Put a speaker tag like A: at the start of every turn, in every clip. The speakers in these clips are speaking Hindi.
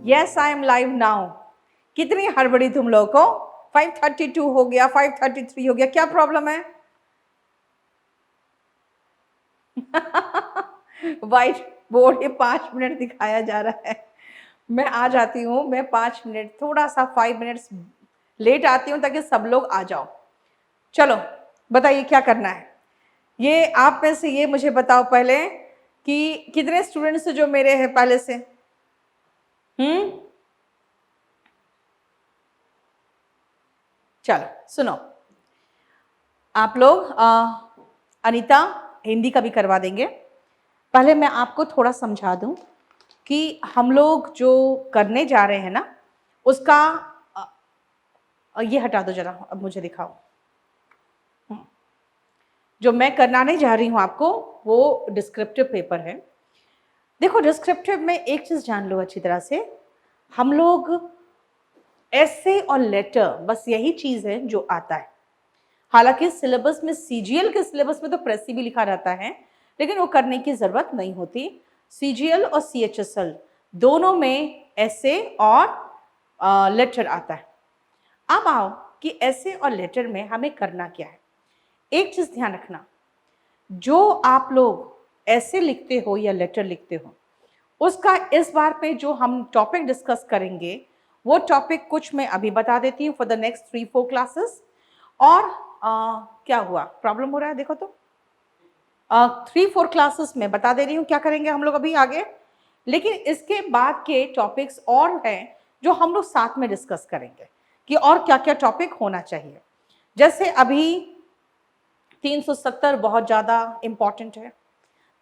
A: Yes I am live now. कितनी हड़बड़ी तुम लोगों को, 5:32 हो गया, 5:33 हो गया, क्या प्रॉब्लम है? व्हाइट बोर्ड ये 5 मिनट दिखाया जा रहा है। मैं आ जाती हूँ, मैं 5 मिनट थोड़ा सा 5 मिनट्स लेट आती हूँ ताकि सब लोग आ जाओ। चलो बताइए क्या करना है। ये आप में से ये मुझे बताओ पहले कि कितने स्टूडेंट्स जो मेरे हैं पहले से। चलो सुनो, आप लोग अनीता हिंदी का भी करवा देंगे। पहले मैं आपको थोड़ा समझा दूं कि हम लोग जो करने जा रहे हैं ना उसका ये हटा दो जरा, अब मुझे दिखाओ। जो मैं कराने जा रही हूँ आपको वो डिस्क्रिप्टिव पेपर है। देखो डिस्क्रिप्टिव में एक चीज जान लो अच्छी तरह से, हम लोग एसे और लेटर बस यही चीज है जो आता है। हालांकि सिलेबस में सीजीएल के सिलेबस में तो प्रेसी भी लिखा रहता है, लेकिन वो करने की जरूरत नहीं होती। सीजीएल और सीएचएसएल दोनों में एसे और लेटर आता है। अब आओ कि एसे और लेटर में हमें करना क्या है। एक चीज ध्यान रखना, जो आप लोग ऐसे लिखते हो या लेटर लिखते हो उसका इस बार पे जो हम टॉपिक डिस्कस करेंगे वो टॉपिक कुछ मैं अभी बता देती हूँ फॉर द नेक्स्ट 3-4 क्लासेस। और क्या हुआ, प्रॉब्लम हो रहा है देखो तो। 3-4 क्लासेस में बता दे रही हूँ क्या करेंगे हम लोग अभी आगे, लेकिन इसके बाद के टॉपिक्स और हैं जो हम लोग साथ में डिस्कस करेंगे कि और क्या क्या टॉपिक होना चाहिए। जैसे अभी 370 बहुत ज़्यादा इम्पॉर्टेंट है,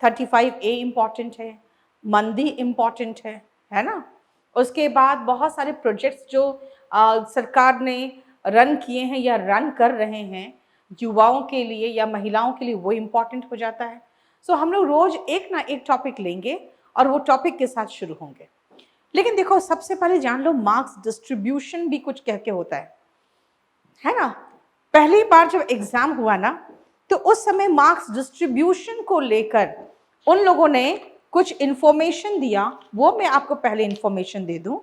A: 35A इम्पॉर्टेंट है, मंदी इम्पॉर्टेंट है ना। उसके बाद बहुत सारे प्रोजेक्ट्स जो सरकार ने रन किए हैं या रन कर रहे हैं युवाओं के लिए या महिलाओं के लिए, वो इम्पॉर्टेंट हो जाता है। सो हम लोग रोज एक ना एक टॉपिक लेंगे और वो टॉपिक के साथ शुरू होंगे। लेकिन देखो सबसे पहले जान लो मार्क्स डिस्ट्रीब्यूशन भी कुछ कह के होता है ना। पहली बार जब एग्जाम हुआ ना तो उस समय मार्क्स डिस्ट्रीब्यूशन को लेकर उन लोगों ने कुछ इंफॉर्मेशन दिया, वो मैं आपको पहले इंफॉर्मेशन दे दूं।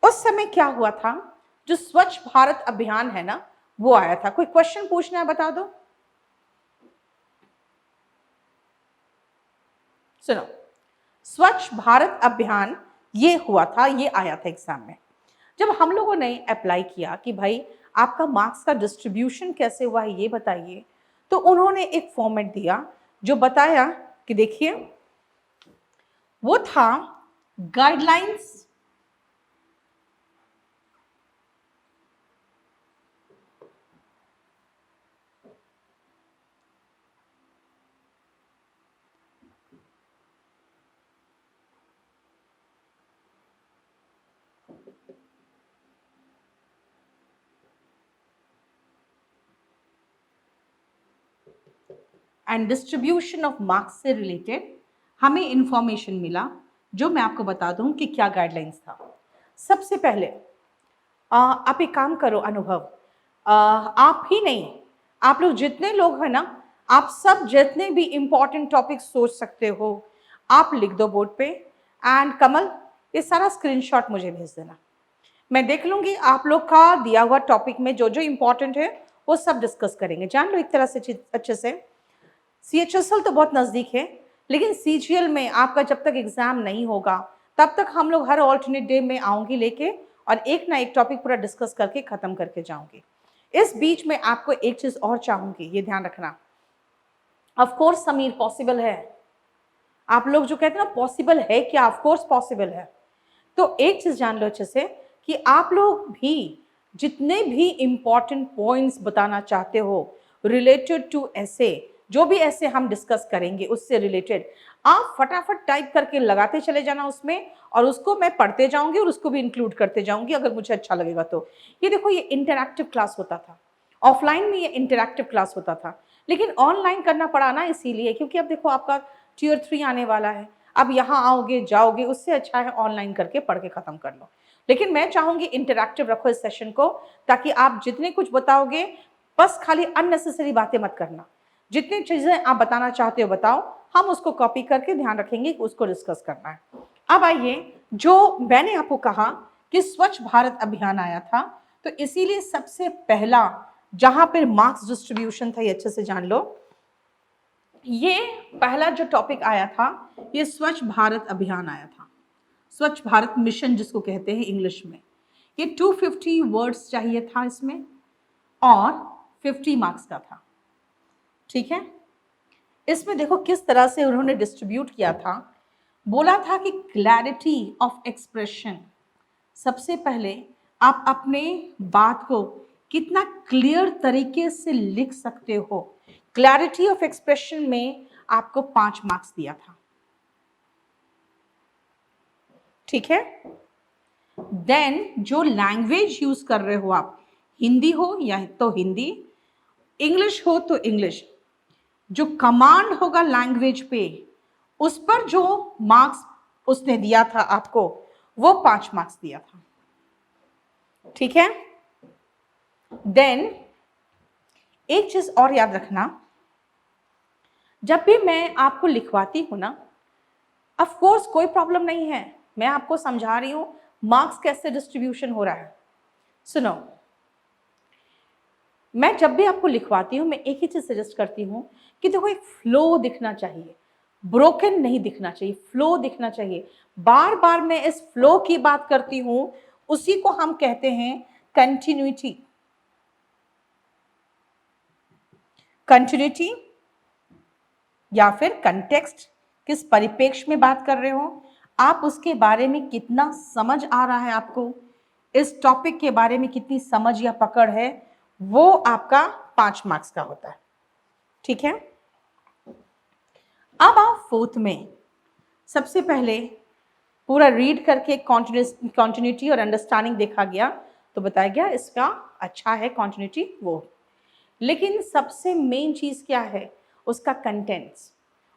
A: उस समय क्या हुआ था, जो स्वच्छ भारत अभियान है ना वो आया था। कोई क्वेश्चन पूछना है बता दो। सुनो, स्वच्छ भारत अभियान ये हुआ था, ये आया था एग्जाम में। जब हम लोगों ने अप्लाई किया कि भाई आपका मार्क्स का डिस्ट्रीब्यूशन कैसे हुआ है ये बताइए, तो उन्होंने एक फॉर्मेट दिया जो बताया कि देखिए वो था guidelines and distribution of marks से रिलेटेड हमें इंफॉर्मेशन मिला, जो मैं आपको बता दूं कि क्या गाइडलाइंस था। सबसे पहले आप एक काम करो अनुभव, आप ही नहीं, आप लोग जितने लोग हैं ना, आप सब जितने भी इंपॉर्टेंट टॉपिक सोच सकते हो आप लिख दो बोर्ड पे। एंड कमल ये सारा स्क्रीनशॉट मुझे भेज देना, मैं देख लूंगी आप लोग का दिया हुआ टॉपिक में जो जो इंपॉर्टेंट है वो सब डिस्कस करेंगे। जान लो एक तरह से अच्छे से, सीएचएसएल तो बहुत नज़दीक है, लेकिन सीजीएल में आपका जब तक एग्जाम नहीं होगा तब तक हम लोग हर ऑल्टरनेट डे में आऊँगी लेके और एक ना एक टॉपिक पूरा डिस्कस करके ख़त्म करके जाऊँगी। इस बीच में आपको एक चीज़ और चाहूँगी, ये ध्यान रखना। ऑफ कोर्स समीर पॉसिबल है, आप लोग जो कहते हैं ना पॉसिबल है क्या, ऑफ कोर्स पॉसिबल है। तो एक चीज़ जान लो अच्छे से कि आप लोग भी जितने भी इम्पॉर्टेंट पॉइंट्स बताना चाहते हो रिलेटेड टू ऐसे, जो भी ऐसे हम डिस्कस करेंगे उससे रिलेटेड, आप फटाफट टाइप करके लगाते चले जाना उसमें, और उसको मैं पढ़ते जाऊंगी और उसको भी इंक्लूड करते जाऊंगी अगर मुझे अच्छा लगेगा तो। ये देखो ये इंटरैक्टिव क्लास होता था, ऑफलाइन में ये इंटरैक्टिव क्लास होता था, लेकिन ऑनलाइन करना पड़ा ना इसीलिए क्योंकि अब देखो आपका Tier 3 आने वाला है। अब यहाँ आओगे जाओगे, उससे अच्छा है ऑनलाइन करके पढ़ के खत्म कर लो। लेकिन मैं चाहूंगी इंटरैक्टिव रखो इस सेशन को, ताकि आप जितने कुछ बताओगे बस खाली अननेसेसरी बातें मत करना, जितनी चीजें आप बताना चाहते हो बताओ, हम उसको कॉपी करके ध्यान रखेंगे कि उसको डिस्कस करना है। अब आइए जो मैंने आपको कहा कि स्वच्छ भारत अभियान आया था, तो इसीलिए सबसे पहला जहां पर मार्क्स डिस्ट्रीब्यूशन था, ये अच्छे से जान लो, ये पहला जो टॉपिक आया था ये स्वच्छ भारत अभियान आया था, स्वच्छ भारत मिशन जिसको कहते हैं इंग्लिश में। ये 250 वर्ड्स चाहिए था इसमें और 50 मार्क्स का था। ठीक है, इसमें देखो किस तरह से उन्होंने डिस्ट्रीब्यूट किया था। बोला था कि क्लैरिटी ऑफ एक्सप्रेशन, सबसे पहले आप अपने बात को कितना क्लियर तरीके से लिख सकते हो, क्लैरिटी ऑफ एक्सप्रेशन में आपको 5 मार्क्स दिया था। ठीक है, देन जो लैंग्वेज यूज कर रहे हो आप, हिंदी हो या तो हिंदी, इंग्लिश हो तो इंग्लिश, जो कमांड होगा लैंग्वेज पे उस पर जो मार्क्स उसने दिया था आपको, वो 5 मार्क्स दिया था। ठीक है, देन एक चीज और याद रखना, जब भी मैं आपको लिखवाती हूं ना, ऑफ कोर्स कोई प्रॉब्लम नहीं है, मैं आपको समझा रही हूं मार्क्स कैसे डिस्ट्रीब्यूशन हो रहा है। सुनो, मैं जब भी आपको लिखवाती हूँ मैं एक ही चीज सजेस्ट करती हूँ कि देखो एक फ्लो दिखना चाहिए, ब्रोकन नहीं दिखना चाहिए, फ्लो दिखना चाहिए। बार बार मैं इस फ्लो की बात करती हूँ, उसी को हम कहते हैं कंटिन्यूटी। कंटिन्यूटी या फिर कंटेक्स्ट, किस परिप्रेक्ष्य में बात कर रहे हो आप, उसके बारे में कितना समझ आ रहा है आपको, इस टॉपिक के बारे में कितनी समझ या पकड़ है, वो आपका 5 मार्क्स का होता है। ठीक है, अब आप फोर्थ में सबसे पहले पूरा रीड करके कॉन्टिन्यूटी और अंडरस्टैंडिंग देखा गया, तो बताया गया इसका अच्छा है कॉन्टिन्यूटी वो, लेकिन सबसे मेन चीज क्या है, उसका कंटेंट्स,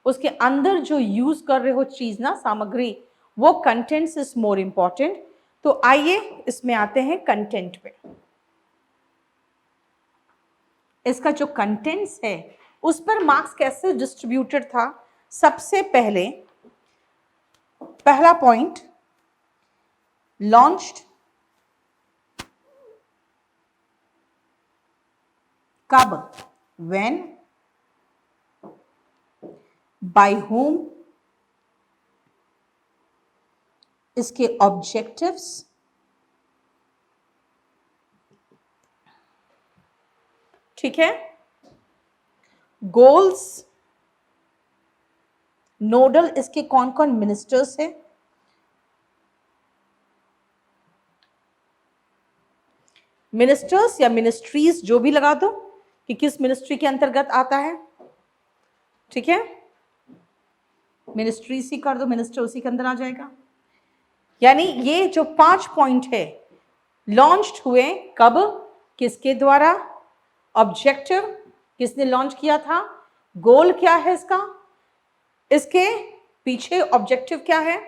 A: उसके अंदर जो यूज कर रहे हो चीज ना, सामग्री, वो कंटेंट्स इज मोर इंपॉर्टेंट। तो आइए इसमें आते हैं कंटेंट पे। इसका जो कंटेंट्स है उस पर मार्क्स कैसे डिस्ट्रीब्यूटेड था। सबसे पहले पहला पॉइंट, लॉन्च्ड कब, व्हेन, बाय whom, इसके ऑब्जेक्टिव्स, ठीक है, गोल्स, नोडल इसके कौन कौन मिनिस्टर्स है, मिनिस्टर्स या मिनिस्ट्रीज जो भी लगा दो कि किस मिनिस्ट्री के अंतर्गत आता है। ठीक है, मिनिस्ट्री सी कर दो, मिनिस्टर उसी के अंदर आ जाएगा। यानी ये जो 5 पॉइंट है, लॉन्च्ड हुए कब, किसके द्वारा, ऑब्जेक्टिव किसने लॉन्च किया था, गोल क्या है इसका, इसके पीछे ऑब्जेक्टिव क्या है,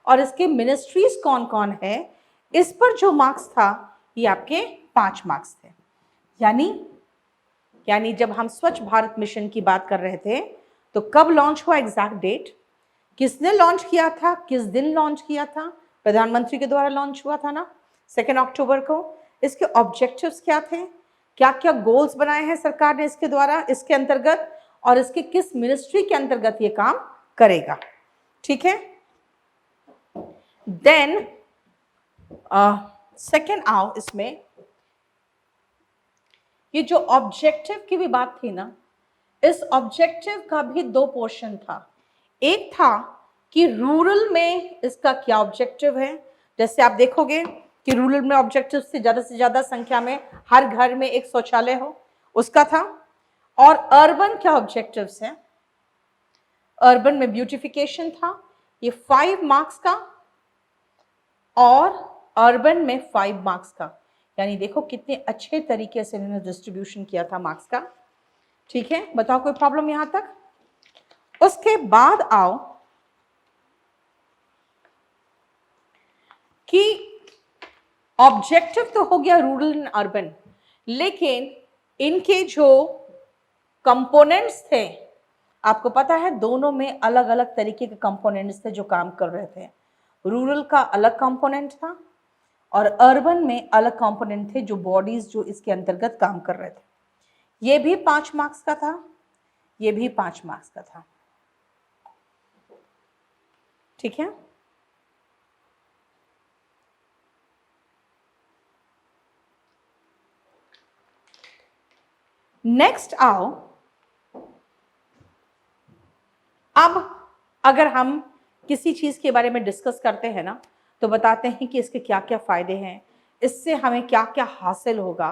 A: और इसके मिनिस्ट्रीज कौन कौन है, इस पर जो मार्क्स था ये आपके 5 मार्क्स थे। यानी जब हम स्वच्छ भारत मिशन की बात कर रहे थे तो कब लॉन्च हुआ, एग्जैक्ट डेट, किसने लॉन्च किया था, किस दिन लॉन्च किया था, प्रधानमंत्री के द्वारा लॉन्च हुआ था ना 2 अक्टूबर को। इसके ऑब्जेक्टिव्स क्या थे, क्या क्या गोल्स बनाए हैं सरकार ने इसके द्वारा, इसके अंतर्गत, और इसके किस मिनिस्ट्री के अंतर्गत ये काम करेगा। ठीक है, देन सेकेंड आओ इसमें, ये जो ऑब्जेक्टिव की भी बात थी ना, इस ऑब्जेक्टिव का भी 2 पोर्शन था। एक था कि रूरल में इसका क्या ऑब्जेक्टिव है, जैसे आप देखोगे कि रूरल में ऑब्जेक्टिव से ज्यादा संख्या में हर घर में एक शौचालय हो, उसका था। और अर्बन क्या ऑब्जेक्टिव्स हैं, अर्बन में ब्यूटिफिकेशन था, ये 5 मार्क्स का, और अर्बन में 5 मार्क्स का। यानी देखो कितने अच्छे तरीके से इन्होंने डिस्ट्रीब्यूशन किया था मार्क्स का। ठीक है, बताओ कोई प्रॉब्लम यहां तक। उसके बाद आओ कि ऑब्जेक्टिव तो हो गया रूरल एंड अर्बन, लेकिन इनके जो कंपोनेंट्स थे, आपको पता है दोनों में अलग अलग तरीके के कंपोनेंट्स थे जो काम कर रहे थे। रूरल का अलग कंपोनेंट था और अर्बन में अलग कंपोनेंट थे, जो बॉडीज जो इसके अंतर्गत काम कर रहे थे। ये भी 5 मार्क्स का था, ये भी 5 मार्क्स का था। ठीक है, नेक्स्ट आओ। अब अगर हम किसी चीज के बारे में डिस्कस करते हैं ना, तो बताते हैं कि इसके क्या क्या फायदे हैं, इससे हमें क्या क्या हासिल होगा,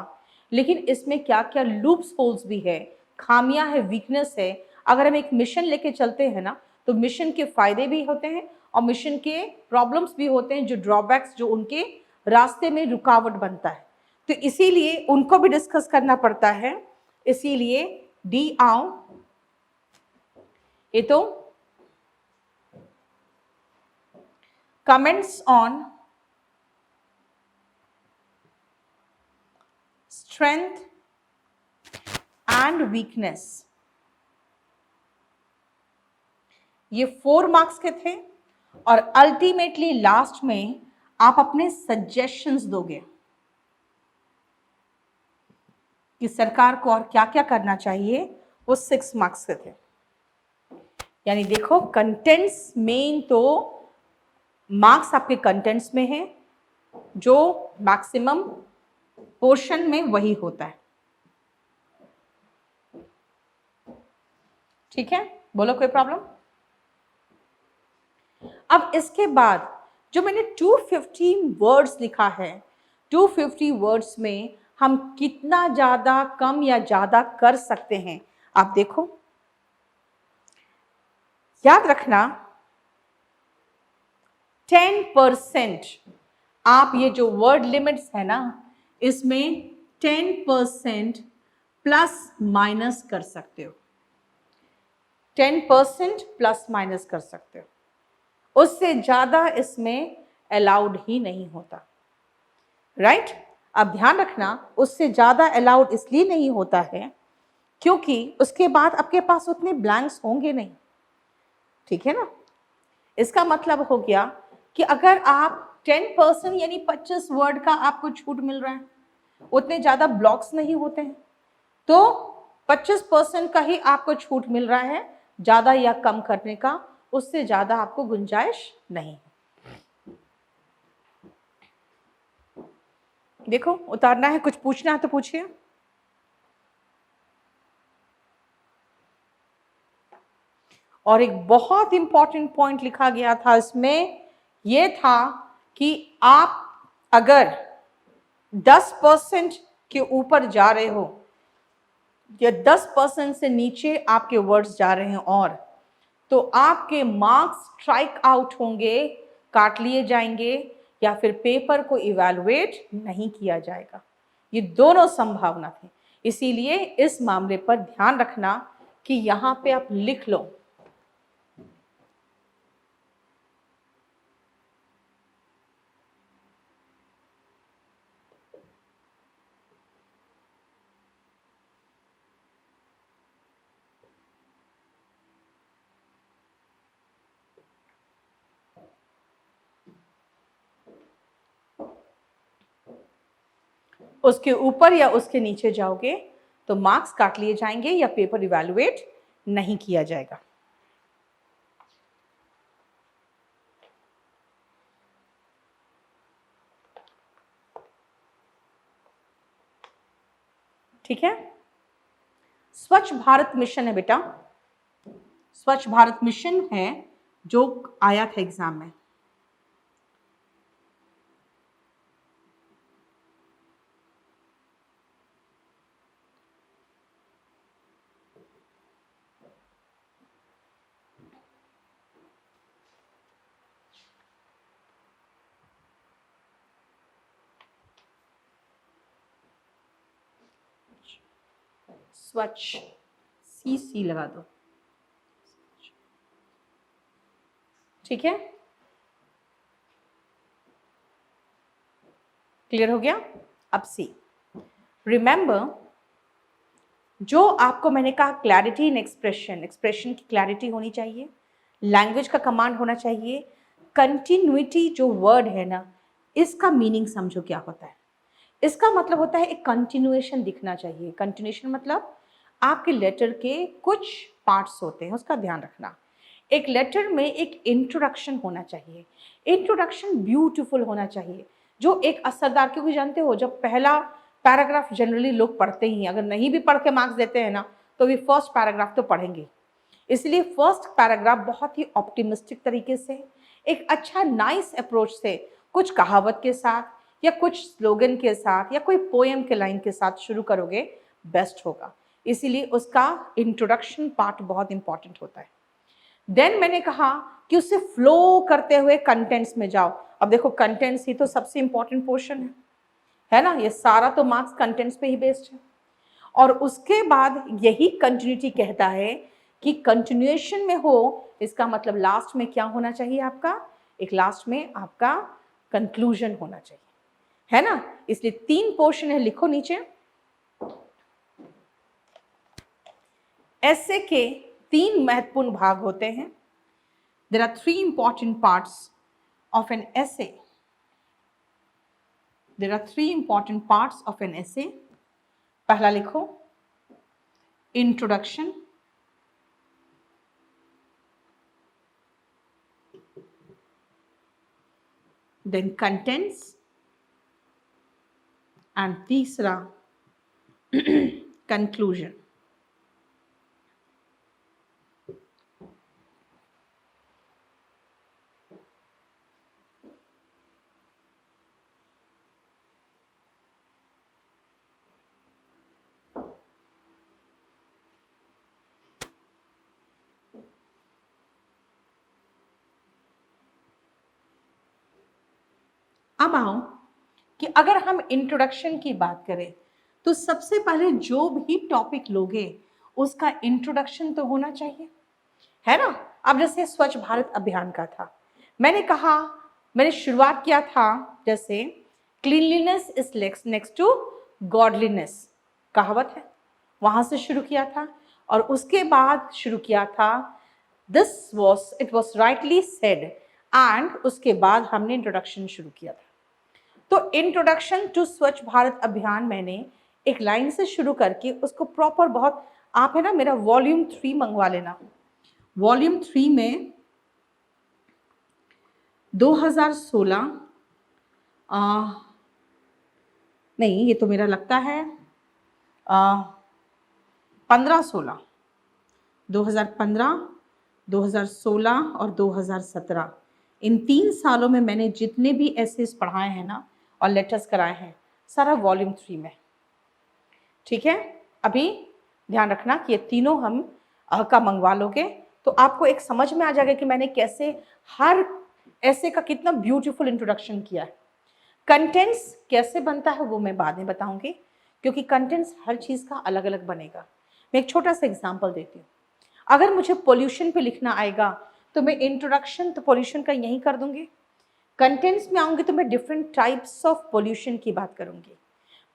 A: लेकिन इसमें क्या क्या लूप्स होल्स भी है, खामियां है, वीकनेस है। अगर हम एक मिशन लेके चलते हैं ना, तो मिशन के फायदे भी होते हैं और मिशन के प्रॉब्लम्स भी होते हैं, जो ड्रॉबैक्स, जो उनके रास्ते में रुकावट बनता है, तो इसीलिए उनको भी डिस्कस करना पड़ता है। इसीलिए डी आओ, ये तो comments on strength and weakness, ये 4 मार्क्स के थे और अल्टीमेटली लास्ट में आप अपने सजेशंस दोगे कि सरकार को और क्या क्या करना चाहिए, वो 6 मार्क्स के थे। यानी देखो, कंटेंट्स मेन तो मार्क्स आपके कंटेंट्स में है, जो मैक्सिमम पोर्शन में वही होता है। ठीक है, बोलो कोई प्रॉब्लम? अब इसके बाद जो मैंने 250 वर्ड्स लिखा है, 250 वर्ड्स में हम कितना ज्यादा कम या ज्यादा कर सकते हैं, आप देखो। याद रखना 10%, आप ये जो वर्ड लिमिट्स है ना, इसमें 10% प्लस माइनस कर सकते हो, 10% प्लस माइनस कर सकते हो, उससे ज्यादा इसमें अलाउड ही नहीं होता। राइट? अब ध्यान रखना, उससे ज्यादा अलाउड इसलिए नहीं होता है क्योंकि उसके बाद आपके पास उतने ब्लैंक्स होंगे नहीं। ठीक है ना? इसका मतलब हो गया कि अगर आप 10% यानी 25 वर्ड का आपको छूट मिल रहा है, उतने ज्यादा ब्लॉक्स नहीं होते हैं, तो 25% का ही आपको छूट मिल रहा है, ज्यादा या कम करने का उससे ज्यादा आपको गुंजाइश नहीं। देखो, उतारना है, कुछ पूछना है तो पूछिए। और एक बहुत इंपॉर्टेंट पॉइंट लिखा गया था इसमें, यह था कि आप अगर 10% के ऊपर जा रहे हो या 10% से नीचे आपके वर्ड्स जा रहे हैं, और तो आपके मार्क्स स्ट्राइक आउट होंगे, काट लिए जाएंगे, या फिर पेपर को इवैल्यूएट नहीं किया जाएगा। ये दोनों संभावना थी। इसीलिए इस मामले पर ध्यान रखना कि यहां पे आप लिख लो उसके ऊपर या उसके नीचे जाओगे तो मार्क्स काट लिए जाएंगे या पेपर इवैल्यूएट नहीं किया जाएगा। ठीक है, स्वच्छ भारत मिशन है बेटा, स्वच्छ भारत मिशन है जो आया था एग्जाम में। स्वच्छ, सी लगा दो। ठीक है, क्लियर हो गया? अब सी, रिमेंबर, जो आपको मैंने कहा क्लैरिटी इन एक्सप्रेशन, एक्सप्रेशन की क्लैरिटी होनी चाहिए, लैंग्वेज का कमांड होना चाहिए, कंटिन्यूटी जो वर्ड है ना, इसका मीनिंग समझो क्या होता है। इसका मतलब होता है एक कंटिन्यूएशन दिखना चाहिए। कंटिन्यूएशन मतलब आपके लेटर के कुछ पार्ट्स होते हैं, उसका ध्यान रखना। एक लेटर में एक इंट्रोडक्शन होना चाहिए, इंट्रोडक्शन ब्यूटीफुल होना चाहिए, जो एक असरदार, क्योंकि जानते हो जब पहला पैराग्राफ जनरली लोग पढ़ते ही हैं, अगर नहीं भी पढ़ के मार्क्स देते हैं ना तो भी फर्स्ट पैराग्राफ तो पढ़ेंगे। इसलिए फर्स्ट पैराग्राफ बहुत ही ऑप्टिमिस्टिक तरीके से, एक अच्छा नाइस अप्रोच से, कुछ कहावत के साथ या कुछ स्लोगन के साथ या कोई पोएम के लाइन के साथ शुरू करोगे, बेस्ट होगा। इसीलिए उसका इंट्रोडक्शन पार्ट बहुत इंपॉर्टेंट होता है। देन मैंने कहा कि उससे फ्लो करते हुए कंटेंट्स में जाओ। अब देखो कंटेंट्स ही तो सबसे इंपॉर्टेंट पोर्शन है ना, ये सारा तो मार्क्स कंटेंट्स पे ही बेस्ड है। और उसके बाद यही कंटिन्यूटी कहता है कि कंटिन्यूएशन में हो, इसका मतलब लास्ट में क्या होना चाहिए आपका, एक लास्ट में आपका कंक्लूजन होना चाहिए, है ना। इसलिए 3 पोर्शन है, लिखो नीचे। ऐसे के 3 महत्वपूर्ण भाग होते हैं। There are 3 important parts of an essay. There are 3 important parts of an essay. पहला लिखो इंट्रोडक्शन, देन कंटेंट्स, एंड तीसरा कंक्लूजन। अब आओ कि अगर हम इंट्रोडक्शन की बात करें तो सबसे पहले जो भी टॉपिक लोगे उसका इंट्रोडक्शन तो होना चाहिए, है ना। अब जैसे स्वच्छ भारत अभियान का था, मैंने कहा, मैंने शुरुआत किया था जैसे cleanliness is next to godliness, कहावत है, वहां से शुरू किया था। और उसके बाद शुरू किया था it was rightly said, and उसके बाद हमने इंट्रोडक्शन शुरू किया था। तो इंट्रोडक्शन टू स्वच्छ भारत अभियान मैंने एक लाइन से शुरू करके उसको प्रॉपर, बहुत आप है ना मेरा वॉल्यूम 3 मंगवा लेना। वॉल्यूम 3 में 2016 नहीं, ये तो मेरा लगता है 15-16, 2015, 2016 और 2017, इन 3 सालों में मैंने जितने भी एसेस पढ़ाए हैं ना और लेटर्स कराए हैं, सारा वॉल्यूम 3 में, ठीक है। अभी ध्यान रखना कि ये तीनों हम का मंगवा लोगे तो आपको एक समझ में आ जाएगा कि मैंने कैसे हर ऐसे का कितना ब्यूटीफुल इंट्रोडक्शन किया है। कंटेंट्स कैसे बनता है वो मैं बाद में बताऊंगी, क्योंकि कंटेंट्स हर चीज़ का अलग अलग बनेगा। मैं एक छोटा सा एग्जांपल देती हूँ। अगर मुझे पोल्यूशन पे लिखना आएगा तो मैं इंट्रोडक्शन तो पोल्यूशन का यही कर दूंगी। कंटेंट्स में आऊंगी तो मैं डिफरेंट टाइप्स ऑफ पोल्यूशन की बात करूंगी।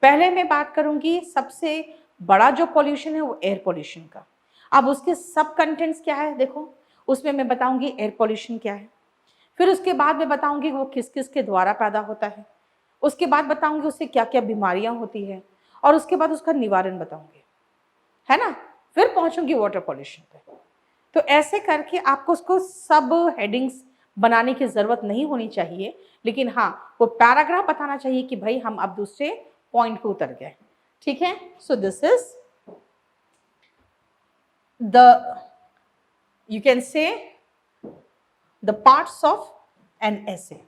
A: पहले मैं बात करूंगी सबसे बड़ा जो पोल्यूशन है वो एयर पोल्यूशन का। अब उसके सब कंटेंट्स क्या है देखो, उसमें मैं बताऊंगी एयर पोल्यूशन क्या है, फिर उसके बाद मैं बताऊंगी वो किस किस के द्वारा पैदा होता है, उसके बाद बताऊंगी उससे क्या क्या बीमारियां होती है, और उसके बाद उसका निवारण बताऊंगी, है ना। फिर पहुंचूंगी वाटर पॉल्यूशन पे। तो ऐसे करके आपको उसको सब हेडिंग्स बनाने की जरूरत नहीं होनी चाहिए, लेकिन हाँ वो पैराग्राफ बताना चाहिए कि भाई हम अब दूसरे पॉइंट पे उतर गए, ठीक है। So this is the, you can say the parts of an एसे।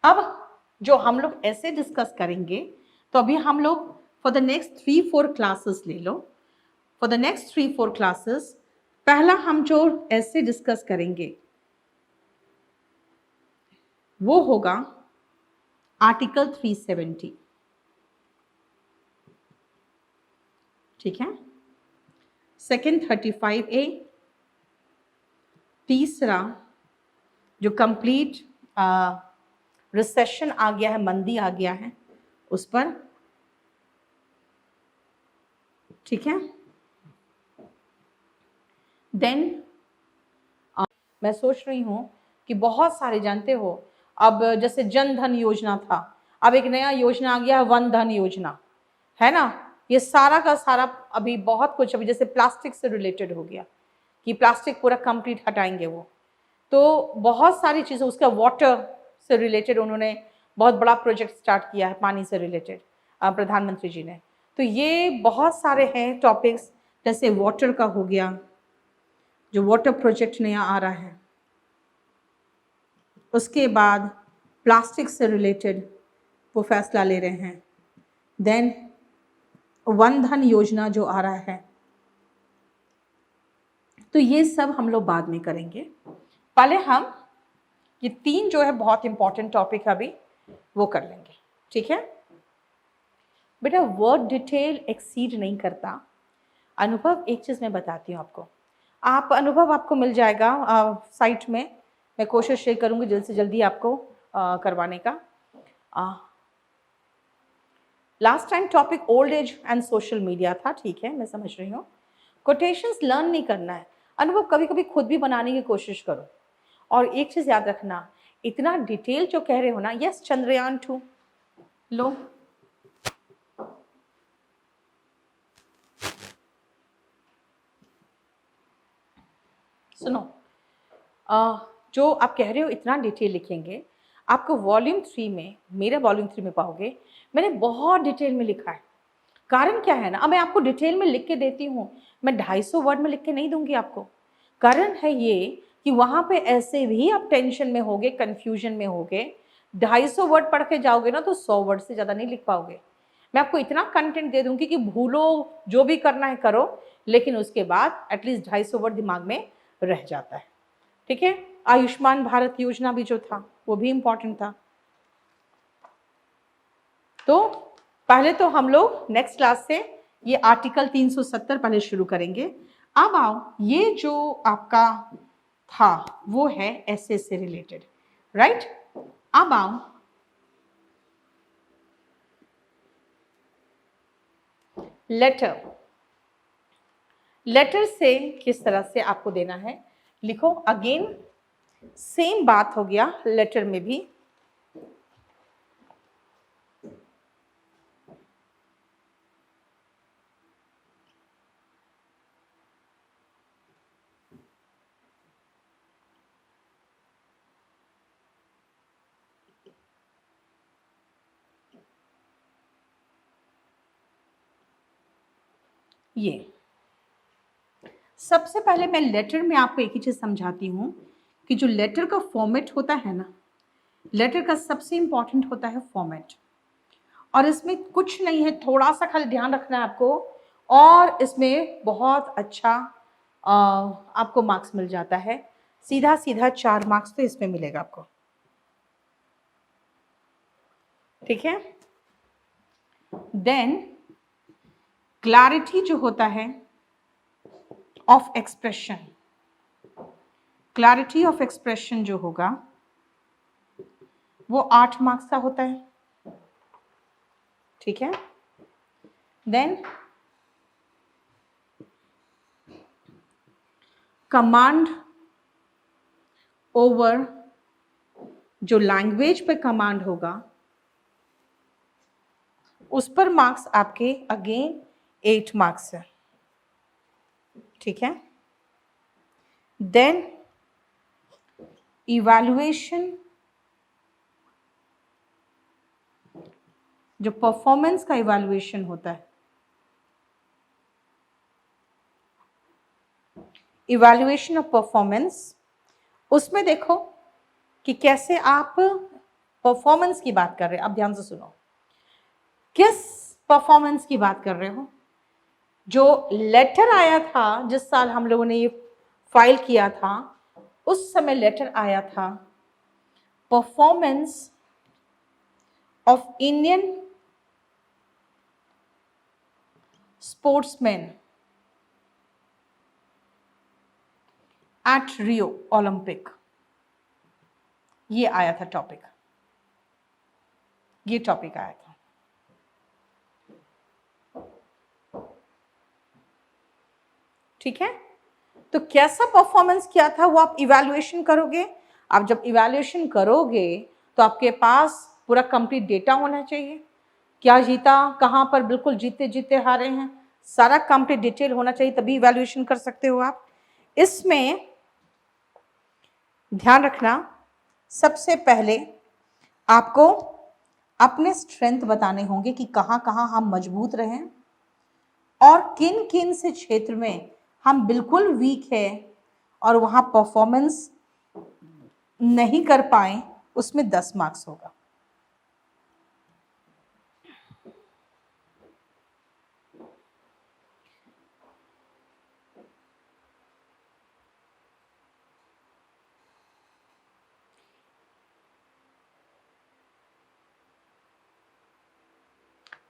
A: अब जो हम लोग ऐसे डिस्कस करेंगे, तो अभी हम लोग फॉर द नेक्स्ट 3-4 क्लासेस ले लो। फॉर द नेक्स्ट 3-4 क्लासेस पहला हम जो ऐसे डिस्कस करेंगे वो होगा आर्टिकल 370, ठीक है। सेकेंड 35A, तीसरा जो कंप्लीट रिसेशन आ गया है, मंदी आ गया है उस पर, ठीक है। देन मैं सोच रही हूँ कि बहुत सारे जानते हो, अब जैसे जन धन योजना था, अब एक नया योजना आ गया वन धन योजना, है ना। ये सारा का सारा अभी बहुत कुछ, अभी जैसे प्लास्टिक से रिलेटेड हो गया कि प्लास्टिक पूरा कंप्लीट हटाएंगे वो, तो बहुत सारी चीज़ें, उसका वाटर से रिलेटेड उन्होंने बहुत बड़ा प्रोजेक्ट स्टार्ट किया है, पानी से रिलेटेड, प्रधानमंत्री जी ने। तो ये बहुत सारे हैं टॉपिक्स, जैसे वाटर का हो गया, जो वाटर प्रोजेक्ट नया आ रहा है, उसके बाद प्लास्टिक से रिलेटेड वो फैसला ले रहे हैं, देन वन धन योजना जो आ रहा है, तो ये सब हम लोग बाद में करेंगे। पहले हम ये 3 जो है बहुत इंपॉर्टेंट टॉपिक अभी वो कर लेंगे, ठीक है बेटा। वर्ड डिटेल एक्सीड नहीं करता। अनुभव, एक चीज़ मैं बताती हूँ आपको, आप अनुभव आपको मिल जाएगा साइट में, मैं कोशिश ये करूँगी जल्द से जल्दी आपको करवाने का। Last time topic old age and social media था, ठीक है, मैं समझ रही हूँ। कोटेशंस लर्न नहीं करना है, अनुभव कभी कभी खुद भी बनाने की कोशिश करो। और एक चीज़ याद रखना, इतना डिटेल जो कह रहे हो ना, यस चंद्रयान 2 लो, सुनो, जो आप कह रहे हो इतना डिटेल लिखेंगे, आपको वॉल्यूम 3 में, मेरे वॉल्यूम 3 में पाओगे, मैंने बहुत डिटेल में लिखा है। कारण क्या है ना, अब मैं आपको डिटेल में लिख के देती हूँ, मैं 250 वर्ड में लिख के नहीं दूंगी आपको। कारण है ये कि वहां पे ऐसे भी आप टेंशन में होगे, कंफ्यूजन में होगे, 250 वर्ड पढ़ के जाओगे ना तो 100 वर्ड से ज़्यादा नहीं लिख पाओगे। मैं आपको इतना कंटेंट दे दूंगी कि भूलो, जो भी करना है करो, लेकिन उसके बाद एटलीस्ट 250 वर्ड दिमाग में रह जाता है, ठीक है। आयुष्मान भारत योजना भी जो था वो भी इंपॉर्टेंट था। तो पहले तो हम लोग नेक्स्ट क्लास से ये आर्टिकल 370 पहले शुरू करेंगे। अब आओ, ये जो आपका था वो है ऐसे से रिलेटेड, राइट। अब आओ, लेटर, लेटर से किस तरह से आपको देना है, लिखो। अगेन सेम बात हो गया लेटर में भी। ये सबसे पहले मैं लेटर में आपको एक ही चीज समझाती हूँ कि जो लेटर का फॉर्मेट होता है ना, लेटर का सबसे इंपॉर्टेंट होता है फॉर्मेट। और इसमें कुछ नहीं है, थोड़ा सा खाली ध्यान रखना है आपको, और इसमें बहुत अच्छा आपको मार्क्स मिल जाता है। सीधा सीधा 4 मार्क्स तो इसमें मिलेगा आपको, ठीक है। देन क्लैरिटी जो होता है of expression, clarity of expression जो होगा वो 8 मार्क्स का होता है, ठीक है। देन कमांड ओवर, जो लैंग्वेज पे कमांड होगा उस पर मार्क्स आपके अगेन 8 मार्क्स है, ठीक है। देन इवैल्यूएशन, जो परफॉर्मेंस का इवैल्यूएशन होता है, इवैल्यूएशन ऑफ परफॉर्मेंस, उसमें देखो कि कैसे आप परफॉर्मेंस की बात कर रहे हैं। अब ध्यान से सुनो, किस परफॉर्मेंस की बात कर रहे हो। जो लेटर आया था, जिस साल हम लोगों ने ये फाइल किया था, उस समय लेटर आया था performance of Indian sportsman at Rio Olympic, ये आया था टॉपिक, ये टॉपिक आया था, ठीक है। तो कैसा परफॉर्मेंस किया था वो आप इवैल्यूएशन करोगे। आप जब इवैल्यूएशन करोगे तो आपके पास पूरा कंप्लीट डेटा होना चाहिए, क्या जीता, कहाँ पर बिल्कुल जीते जीते हारे हैं, सारा कंप्लीट डिटेल होना चाहिए, तभी इवैल्यूएशन कर सकते हो आप। इसमें ध्यान रखना, सबसे पहले आपको अपने स्ट्रेंथ बताने होंगे कि कहाँ कहाँ हम मजबूत रहें और किन किन से क्षेत्र में हम बिल्कुल वीक है और वहाँ परफॉर्मेंस नहीं कर पाए, उसमें 10 मार्क्स होगा।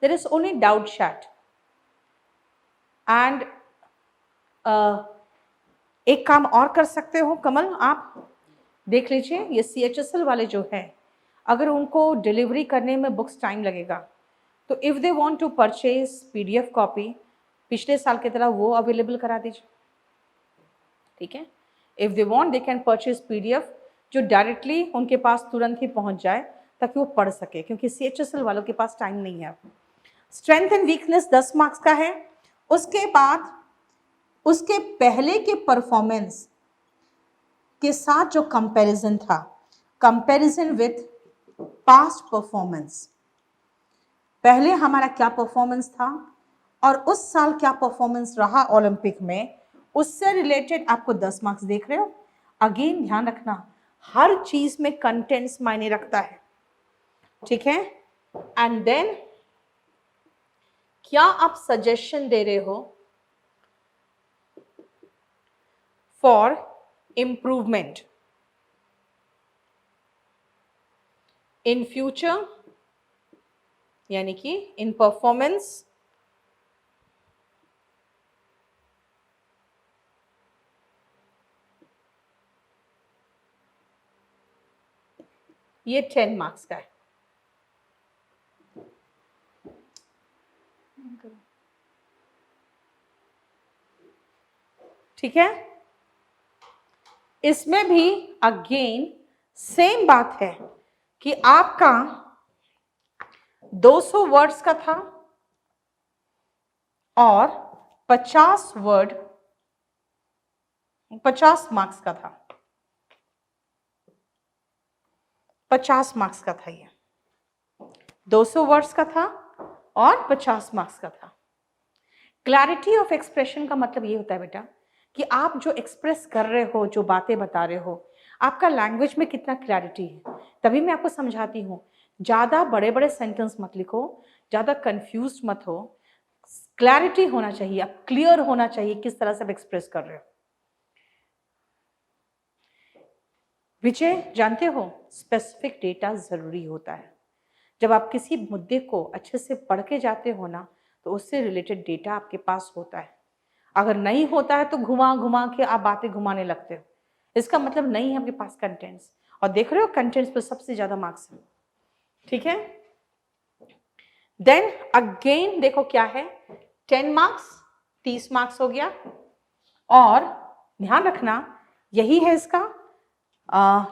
A: There is only doubt chat and एक काम और कर सकते हो कमल, आप देख लीजिए ये CHSL वाले जो है, अगर उनको डिलीवरी करने में बुक्स टाइम लगेगा तो if they want to purchase PDF copy पिछले साल की तरह वो अवेलेबल करा दीजिए, ठीक है। If they want they can purchase PDF जो डायरेक्टली उनके पास तुरंत ही पहुंच जाए ताकि वो पढ़ सके, क्योंकि CHSL वालों के पास टाइम नहीं है। स्ट्रेंथ एंड वीकनेस 10 मार्क्स का है। उसके बाद उसके पहले के परफॉर्मेंस के साथ जो कंपैरिजन था, कंपैरिजन विथ पास्ट परफॉर्मेंस, पहले हमारा क्या परफॉर्मेंस था और उस साल क्या परफॉर्मेंस रहा ओलंपिक में, उससे रिलेटेड आपको 10 मार्क्स देख रहे हो। अगेन ध्यान रखना, हर चीज में कंटेंट्स मायने रखता है, ठीक है। एंड देन क्या आप सजेशन दे रहे हो फॉर इम्प्रूवमेंट इन फ्यूचर, यानी कि इन परफॉर्मेंस। ये 10 मार्क्स का है, ठीक है। इसमें भी अगेन सेम बात है कि आपका 200 वर्ड्स का था और 50 वर्ड 50 मार्क्स का था, 50 मार्क्स का था, ये 200 वर्ड्स का था और 50 मार्क्स का था। क्लैरिटी ऑफ एक्सप्रेशन का मतलब ये होता है बेटा कि आप जो एक्सप्रेस कर रहे हो, जो बातें बता रहे हो, आपका लैंग्वेज में कितना क्लैरिटी है। तभी मैं आपको समझाती हूँ, ज़्यादा बड़े बड़े सेंटेंस मत लिखो, ज़्यादा कंफ्यूज मत हो, क्लैरिटी होना चाहिए, आप क्लियर होना चाहिए किस तरह से आप एक्सप्रेस कर रहे हो। विजय जानते हो, स्पेसिफिक डेटा ज़रूरी होता है। जब आप किसी मुद्दे को अच्छे से पढ़ के जाते हो ना, तो उससे रिलेटेड डेटा आपके पास होता है। अगर नहीं होता है तो घुमा घुमा के आप बातें घुमाने लगते हो, इसका मतलब नहीं है आपके पास कंटेंट्स। और देख रहे हो कंटेंट्स पर सबसे ज़्यादा मार्क्स है, ठीक है। देन अगेन देखो क्या है, 10 मार्क्स 30 मार्क्स हो गया। और ध्यान रखना यही है इसका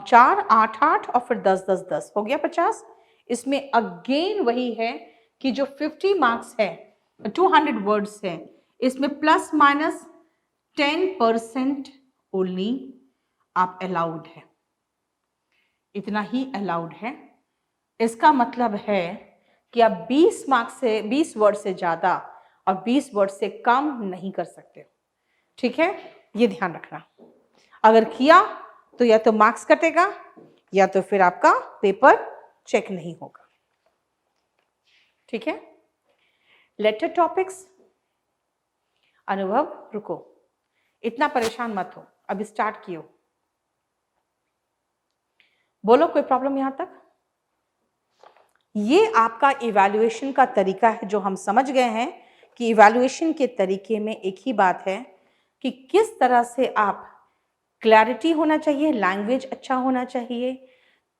A: 4 8 8 और फिर 10 10 10 हो गया 50। इसमें अगेन वही है कि जो 50 मार्क्स है, 200 वर्ड्स है, इसमें प्लस माइनस 10% ओनली आप अलाउड है, इतना ही अलाउड है। इसका मतलब है कि आप 20 मार्क्स से 20 वर्ड से ज़्यादा और 20 वर्ड से कम नहीं कर सकते, ठीक है। ये ध्यान रखना, अगर किया तो या तो मार्क्स कटेगा या तो फिर आपका पेपर चेक नहीं होगा, ठीक है। लेटर टॉपिक्स, अनुभव रुको, इतना परेशान मत हो, अभी स्टार्ट कियो, बोलो कोई प्रॉब्लम यहां तक। ये आपका इवैल्यूएशन का तरीका है जो हम समझ गए हैं कि इवैल्यूएशन के तरीके में एक ही बात है कि किस तरह से आप, क्लैरिटी होना चाहिए, लैंग्वेज अच्छा होना चाहिए,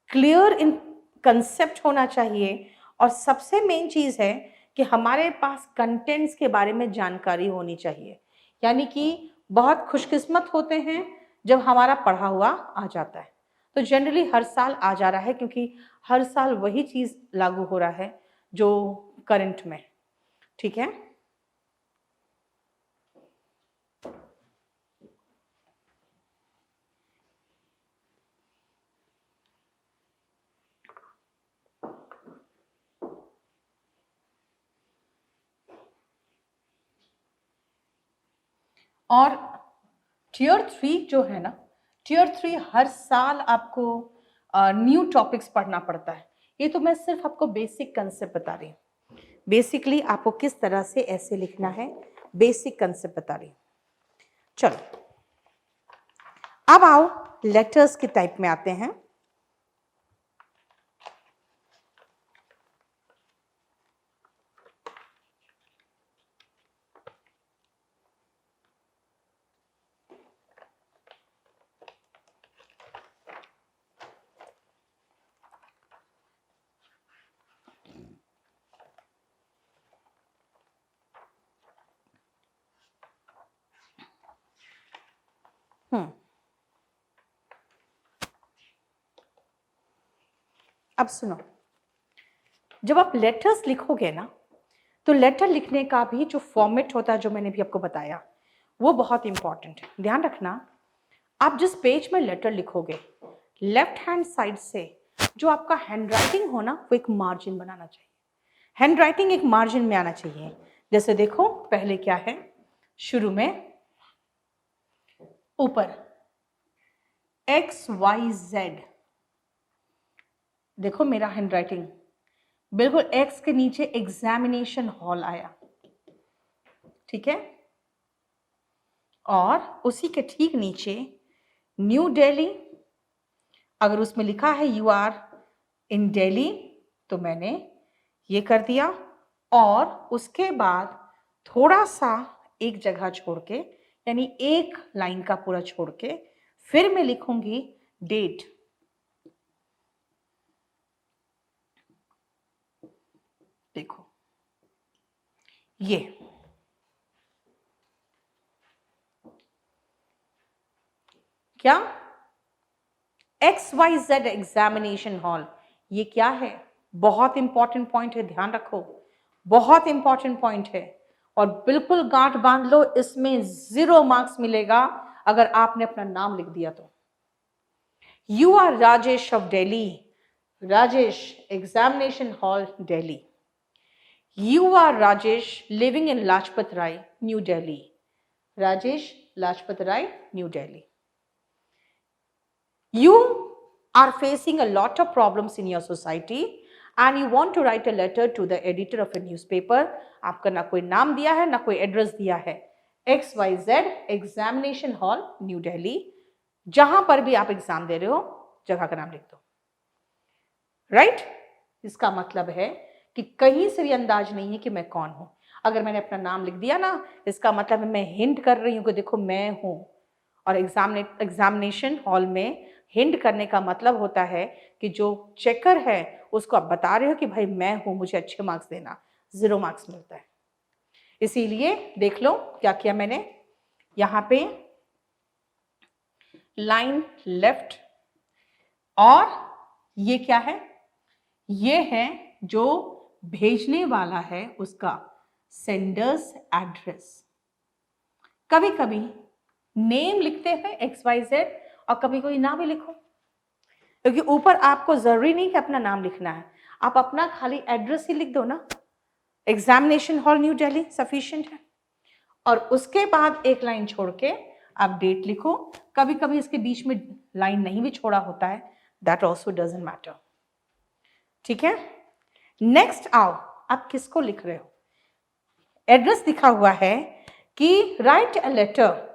A: क्लियर इन कंसेप्ट होना चाहिए, और सबसे मेन चीज़ है कि हमारे पास कंटेंट्स के बारे में जानकारी होनी चाहिए। यानी कि बहुत खुशकिस्मत होते हैं जब हमारा पढ़ा हुआ आ जाता है। तो जनरली हर साल आ जा रहा है, क्योंकि हर साल वही चीज़ लागू हो रहा है जो करंट में, ठीक है। और टियर 3 जो है ना, टियर 3 हर साल आपको न्यू टॉपिक्स पढ़ना पड़ता है। ये तो मैं सिर्फ आपको बेसिक कंसेप्ट बता रही हूँ, बेसिकली आपको किस तरह से ऐसे लिखना है, बेसिक कंसेप्ट बता रही हूँ। चलो अब आओ लेटर्स के टाइप में आते हैं। अब सुनो, जब आप लेटर्स लिखोगे ना, तो लेटर लिखने का भी जो फॉर्मेट होता है, जो मैंने भी आपको बताया, वो बहुत इंपॉर्टेंट है। ध्यान रखना, आप जिस पेज में लेटर लिखोगे, लेफ्ट हैंड साइड से जो आपका हैंड राइटिंग हो ना, वो एक मार्जिन बनाना चाहिए। हैंड राइटिंग एक मार्जिन में आना चाहिए। जैसे देखो, पहले क्या है, शुरू में ऊपर XYZ, देखो मेरा हैंड राइटिंग बिल्कुल एक्स के नीचे एग्जामिनेशन हॉल आया, ठीक है। और उसी के ठीक नीचे न्यू दिल्ली, अगर उसमें लिखा है यू आर इन दिल्ली, तो मैंने ये कर दिया। और उसके बाद थोड़ा सा एक जगह छोड़ के, यानी एक लाइन का पूरा छोड़ के, फिर मैं लिखूंगी डेट। देखो ये क्या, XYZ एग्जामिनेशन हॉल, ये क्या है, बहुत इंपॉर्टेंट पॉइंट है, ध्यान रखो, बहुत इंपॉर्टेंट पॉइंट है। और बिल्कुल गांठ बांध लो, इसमें 0 मार्क्स मिलेगा अगर आपने अपना नाम लिख दिया तो। You are Rajesh of Delhi, Rajesh examination hall Delhi. You are Rajesh living in Lajpat Rai New Delhi, Rajesh Lajpat Rai New Delhi. You are facing a lot of problems in your society and you want to write a letter to the editor of a newspaper. आपका ना कोई नाम दिया है, ना कोई एड्रेस दिया है, XYZ examination hall new Delhi. जहां पर भी आप एग्जाम दे रहे हो, जगह का नाम लिख दो, राइट। इसका मतलब है कि कहीं से भी अंदाज नहीं है कि मैं कौन हूं। अगर मैंने अपना नाम लिख दिया ना, इसका मतलब है मैं हिंट कर रही हूं कि देखो मैं हूं। और एग्जामिनेशन हॉल में हिंट करने का मतलब होता है कि जो चेकर है उसको आप बता रहे हो कि भाई मैं हूं, मुझे अच्छे मार्क्स देना, 0 मार्क्स मिलता है। इसीलिए देख लो क्या किया मैंने, यहां पे लाइन लेफ्ट, और ये क्या है, ये है जो भेजने वाला है उसका सेंडर्स एड्रेस। कभी कभी नेम लिखते हैं XYZ और कभी कोई नाम ही लिखो, क्योंकि ऊपर आपको जरूरी नहीं कि अपना नाम लिखना है, आप अपना खाली एड्रेस ही लिख दो ना, examination hall new Delhi sufficient है। और उसके बाद एक लाइन छोड़ के आप डेट लिखो। कभी कभी इसके बीच में लाइन नहीं भी छोड़ा होता है, दैट ऑल्सो डजंट मैटर, ठीक है। नेक्स्ट आओ, आप किसको लिख रहे हो, एड्रेस दिखा हुआ है कि write a letter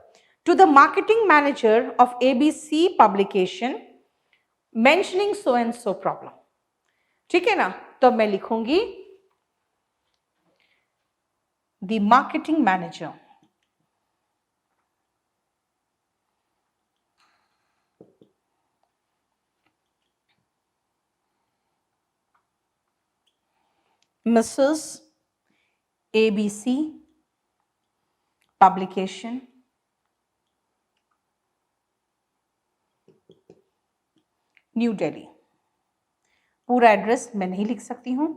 A: to the marketing manager of ABC publication mentioning so and so problem, ठीक है ना। तो मैं लिखूंगी the marketing manager, Mrs. ABC publication New Delhi. पूरा एड्रेस मैं नहीं लिख सकती हूँ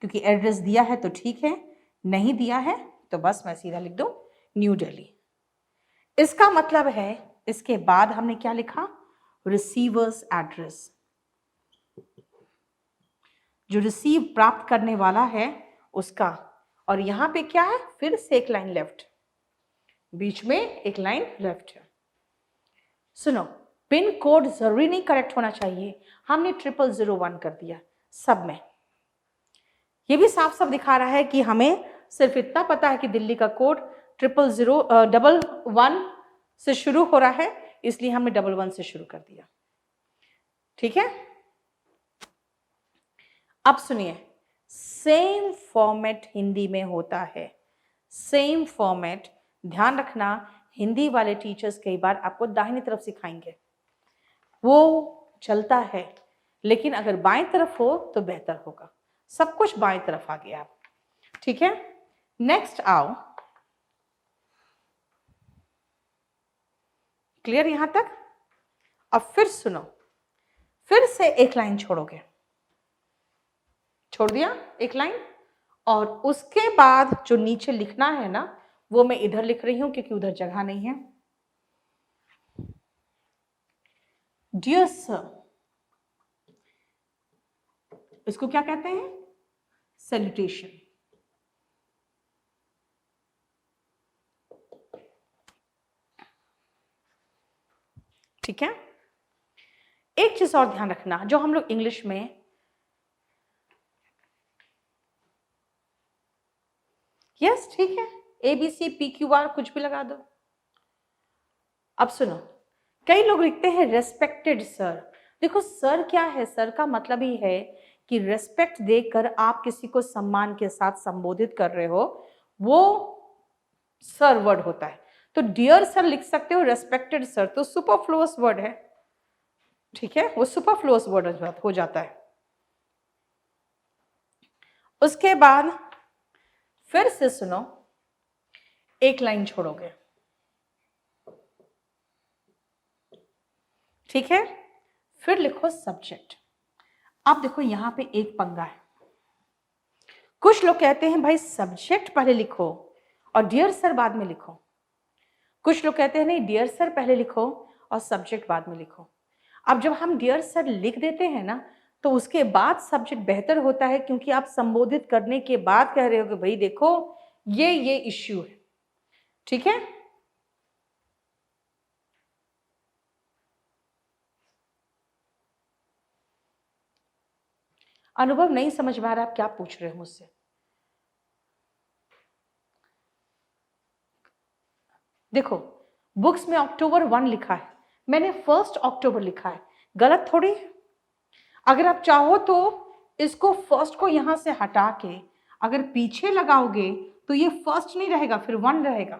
A: क्योंकि एड्रेस दिया है तो ठीक है, नहीं दिया है तो बस मैं सीधा लिख दूँ न्यू दिल्ली। इसका मतलब है इसके बाद हमने क्या लिखा, रिसीवर्स एड्रेस। जो रिसीव प्राप्त करने वाला है उसका, और यहां पे क्या है, फिर से एक लाइन लेफ्ट, बीच में एक लाइन लेफ्ट है। सुनो, पिन कोड जरूरी नहीं करेक्ट होना चाहिए, हमने 0001 कर दिया सब में। ये भी साफ साफ दिखा रहा है कि हमें सिर्फ इतना पता है कि दिल्ली का कोड 11 से शुरू हो रहा है, इसलिए हमने 11 से शुरू कर दिया। ठीक है, अब सुनिए, सेम फॉर्मेट हिंदी में होता है। सेम फॉर्मेट, ध्यान रखना, हिंदी वाले टीचर्स कई बार आपको दाहिनी तरफ सिखाएंगे, वो चलता है, लेकिन अगर बाएं तरफ हो तो बेहतर होगा। सब कुछ बाएं तरफ आ गया आप। ठीक है, नेक्स्ट आओ। क्लियर यहां तक? अब फिर सुनो, फिर से एक लाइन छोड़ोगे, छोड़ दिया एक लाइन, और उसके बाद जो नीचे लिखना है ना, वो मैं इधर लिख रही हूं क्योंकि उधर जगह नहीं है। डियर सर, इसको क्या कहते हैं, सैल्यूटेशन। ठीक है, एक चीज और ध्यान रखना, जो हम लोग इंग्लिश में यस ठीक है, ABC PQR कुछ भी लगा दो। अब सुनो, कई लोग लिखते हैं रेस्पेक्टेड सर। देखो सर क्या है, सर का मतलब ही है कि रेस्पेक्ट देकर आप किसी को सम्मान के साथ संबोधित कर रहे हो, वो सर वर्ड होता है। तो डियर सर लिख सकते हो, रेस्पेक्टेड सर तो सुपरफ्लुअस वर्ड है। ठीक है, वो सुपरफ्लुअस वर्ड हो जाता है। उसके बाद फिर से सुनो, एक लाइन छोड़ोगे। ठीक है, फिर लिखो सब्जेक्ट। अब देखो यहां पे एक पंगा है, कुछ लोग कहते हैं भाई सब्जेक्ट पहले लिखो और डियर सर बाद में लिखो। कुछ लोग कहते हैं नहीं, डियर सर पहले लिखो और सब्जेक्ट बाद में लिखो। अब जब हम डियर सर लिख देते हैं ना, तो उसके बाद सब्जेक्ट बेहतर होता है, क्योंकि आप संबोधित करने के बाद कह रहे हो कि भाई देखो ये इश्यू है। ठीक है, अनुभव नहीं समझ में आ रहा आप क्या पूछ रहे हो मुझसे? देखो, बुक्स में अक्टूबर 1 लिखा है, मैंने 1 अक्टूबर लिखा है, गलत थोड़ी है। अगर आप चाहो तो इसको फर्स्ट को यहां से हटा के अगर पीछे लगाओगे तो ये फर्स्ट नहीं रहेगा, फिर 1 रहेगा।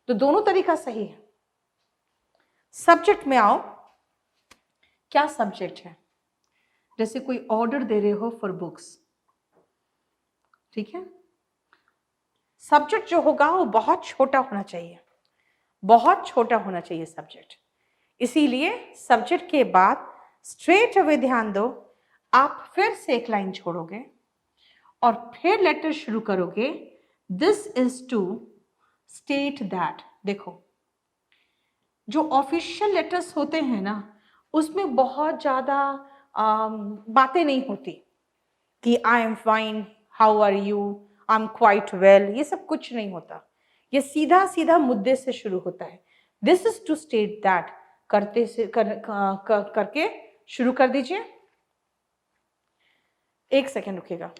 A: तो दोनों तरीका सही है। सब्जेक्ट में आओ, क्या सब्जेक्ट है? जैसे कोई ऑर्डर दे रहे हो फॉर बुक्स, ठीक है, सब्जेक्ट जो होगा वो बहुत छोटा होना चाहिए, बहुत छोटा होना चाहिए सब्जेक्ट। इसीलिए सब्जेक्ट के बाद स्ट्रेट अवे ध्यान दो, आप फिर से एक लाइन छोड़ोगे और फिर लेटर शुरू करोगे, this is to state that. देखो, जो ऑफिशियल लेटर्स होते हैं ना, उसमें बहुत ज़्यादा बातें नहीं होती कि I am fine, how are you, I am quite well, ये सब कुछ नहीं होता। ये सीधा सीधा मुद्दे से शुरू होता है। This is to state that, करते से करके शुरू कर दीजिए। एक सेकेंड रुकिएगा।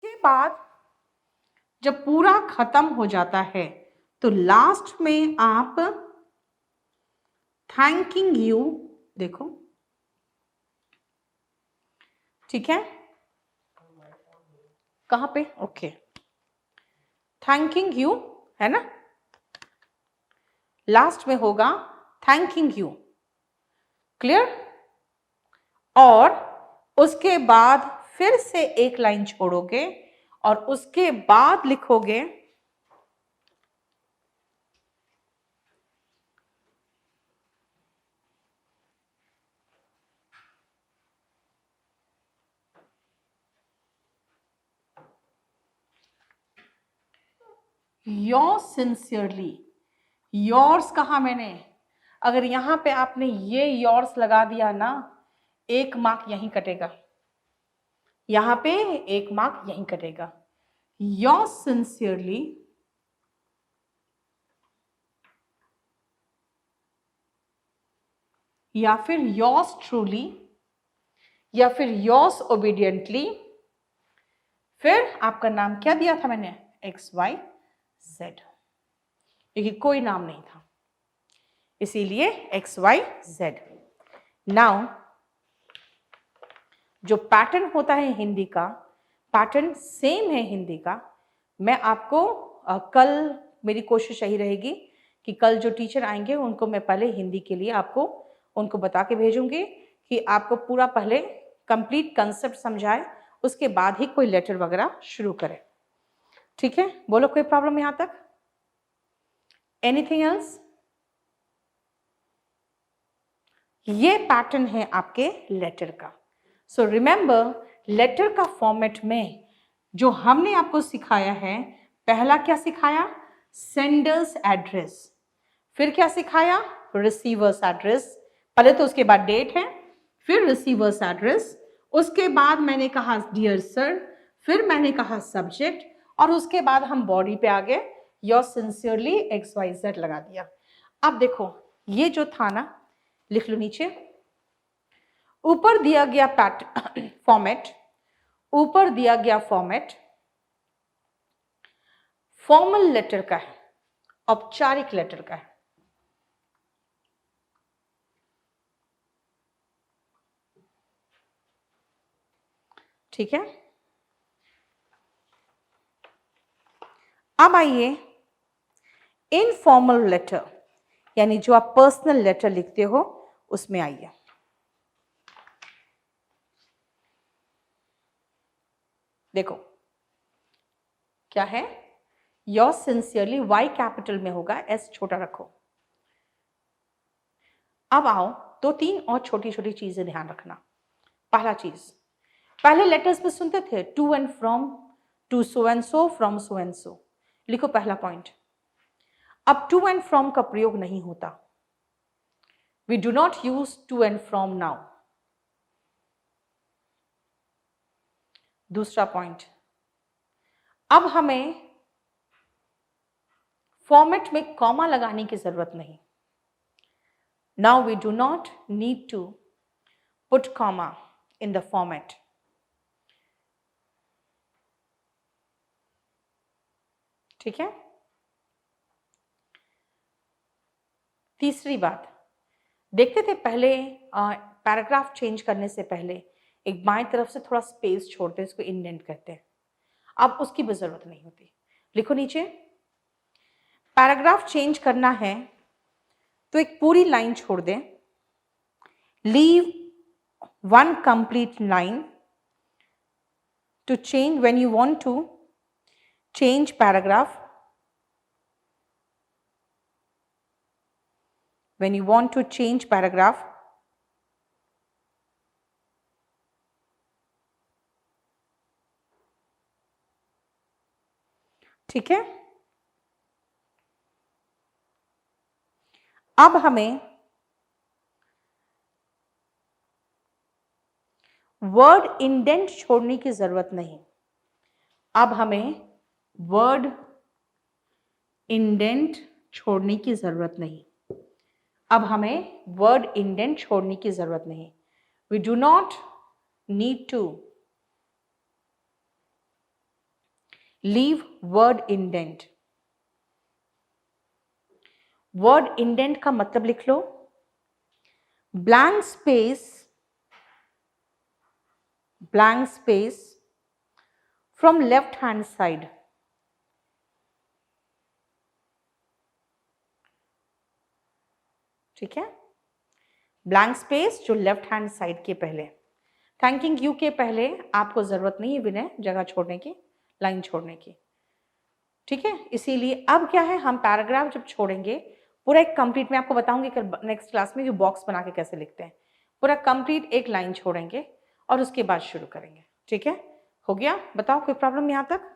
A: के बाद जब पूरा खत्म हो जाता है तो लास्ट में आप थैंकिंग यू, देखो, ठीक है, कहां पे, ओके, थैंकिंग यू है ना, लास्ट में होगा थैंकिंग यू। क्लियर? और उसके बाद फिर से एक लाइन छोड़ोगे और उसके बाद लिखोगे योर्स सिंसियरली। योर्स कहा मैंने? अगर यहां पे आपने ये योर्स लगा दिया ना, एक मार्क यहीं कटेगा, यहां पे एक मार्क यहीं कटेगा। योर्स सिंसियरली या फिर योर्स ट्रूली या फिर योर्स ओबीडियंटली, फिर आपका नाम क्या दिया था मैंने? XYZ, क्योंकि कोई नाम नहीं था, इसीलिए XYZ। नाउ जो पैटर्न होता है हिंदी का, पैटर्न सेम है हिंदी का। मैं आपको कल, मेरी कोशिश यही रहेगी कि कल जो टीचर आएंगे उनको मैं पहले हिंदी के लिए आपको उनको बता के भेजूंगी कि आपको पूरा पहले कंप्लीट कंसेप्ट समझाए, उसके बाद ही कोई लेटर वगैरह शुरू करें। ठीक है, बोलो कोई प्रॉब्लम यहां तक? Anything else? ये पैटर्न है आपके लेटर का। सो रिमेंबर, लेटर का फॉर्मेट में जो हमने आपको सिखाया है, पहला क्या सिखाया? Sender's address. फिर क्या सिखाया? Receiver's address. पहले तो उसके बाद डेट है, फिर रिसीवर्स एड्रेस, उसके बाद मैंने कहा डियर सर, फिर मैंने कहा सब्जेक्ट, और उसके बाद हम बॉडी पे आ गए, योर सिंसियरली XYZ लगा दिया। अब देखो, ये जो था ना, लिख लो नीचे, ऊपर दिया गया पैटर्न फॉर्मेट, ऊपर दिया गया फॉर्मेट फॉर्मल लेटर का है, औपचारिक लेटर का है। ठीक है, अब आइए इनफॉर्मल लेटर, यानी जो आप पर्सनल लेटर लिखते हो उसमें आइए। देखो क्या है, योर सिंसियरली, Y कैपिटल में होगा, S छोटा रखो। अब आओ, दो तीन और छोटी छोटी चीजें ध्यान रखना। पहला चीज, पहले लेटर्स में सुनते थे to and from, to so and so, from so and so. लिखो पहला पॉइंट, अब टू एंड फ्रॉम का प्रयोग नहीं होता। We do not use to and from now. दूसरा पॉइंट, अब हमें फॉर्मेट में कॉमा लगाने की जरूरत नहीं। Now we do not need to put comma in the format. ठीक है, तीसरी बात, देखते थे पहले पैराग्राफ चेंज करने से पहले एक बाएं तरफ से थोड़ा स्पेस छोड़ते हैं, इसको इंडेंट कहते हैं। अब उसकी भी जरूरत नहीं होती। लिखो नीचे, पैराग्राफ चेंज करना है तो एक पूरी लाइन छोड़ दें, leave one complete line to change when you want to change paragraph, when you want to change paragraph। ठीक है, अब हमें वर्ड इंडेंट छोड़ने की जरूरत नहीं। अब हमें वर्ड इंडेंट छोड़ने की जरूरत नहीं। अब हमें वर्ड इंडेंट छोड़ने की जरूरत नहीं। We do not need to leave word indent. Word indent का मतलब लिख लो, blank space from left hand side. ठीक है, ब्लैंक स्पेस जो लेफ्ट हैंड साइड के पहले, थैंकिंग यू के पहले आपको जरूरत नहीं है विनय जगह छोड़ने की, लाइन छोड़ने की, ठीक है। इसीलिए अब क्या है, हम पैराग्राफ जब छोड़ेंगे पूरा एक कंप्लीट, मैं आपको बताऊंगी नेक्स्ट क्लास में कि बॉक्स बना के कैसे लिखते हैं, पूरा कंप्लीट एक लाइन छोड़ेंगे और उसके बाद शुरू करेंगे, ठीक है। हो गया? बताओ कोई प्रॉब्लम यहां तक?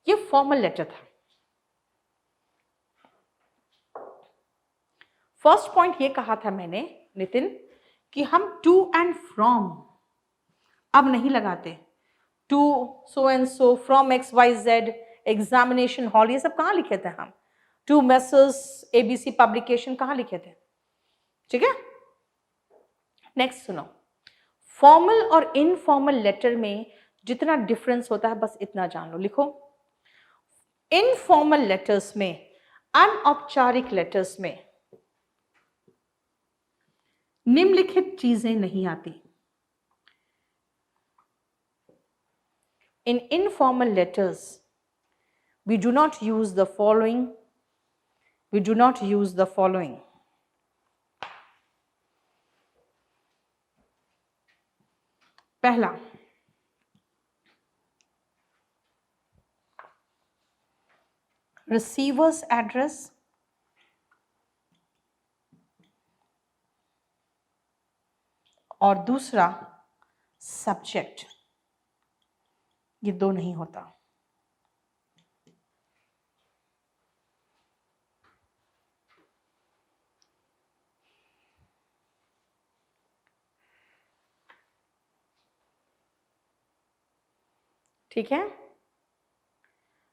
A: ये फॉर्मल लेटर था। फर्स्ट पॉइंट ये कहा था मैंने नितिन कि हम टू एंड फ्रॉम अब नहीं लगाते। To so and so, from X Y Z, examination hall, ये सब कहाँ लिखे थे हम? टू मेसर्स एबीसी पब्लिकेशन कहाँ लिखे थे? ठीक है। नेक्स्ट सुनो, फॉर्मल और इनफॉर्मल लेटर में जितना डिफरेंस होता है बस इतना जान लो, लिखो। इनफॉर्मल लेटर्स में, अनौपचारिक लेटर्स में निम्नलिखित चीजें नहीं आती। In informal letters, we do not use the following. We do not use the following. पहला, receiver's address, और दूसरा subject। ये दो नहीं होता। ठीक है,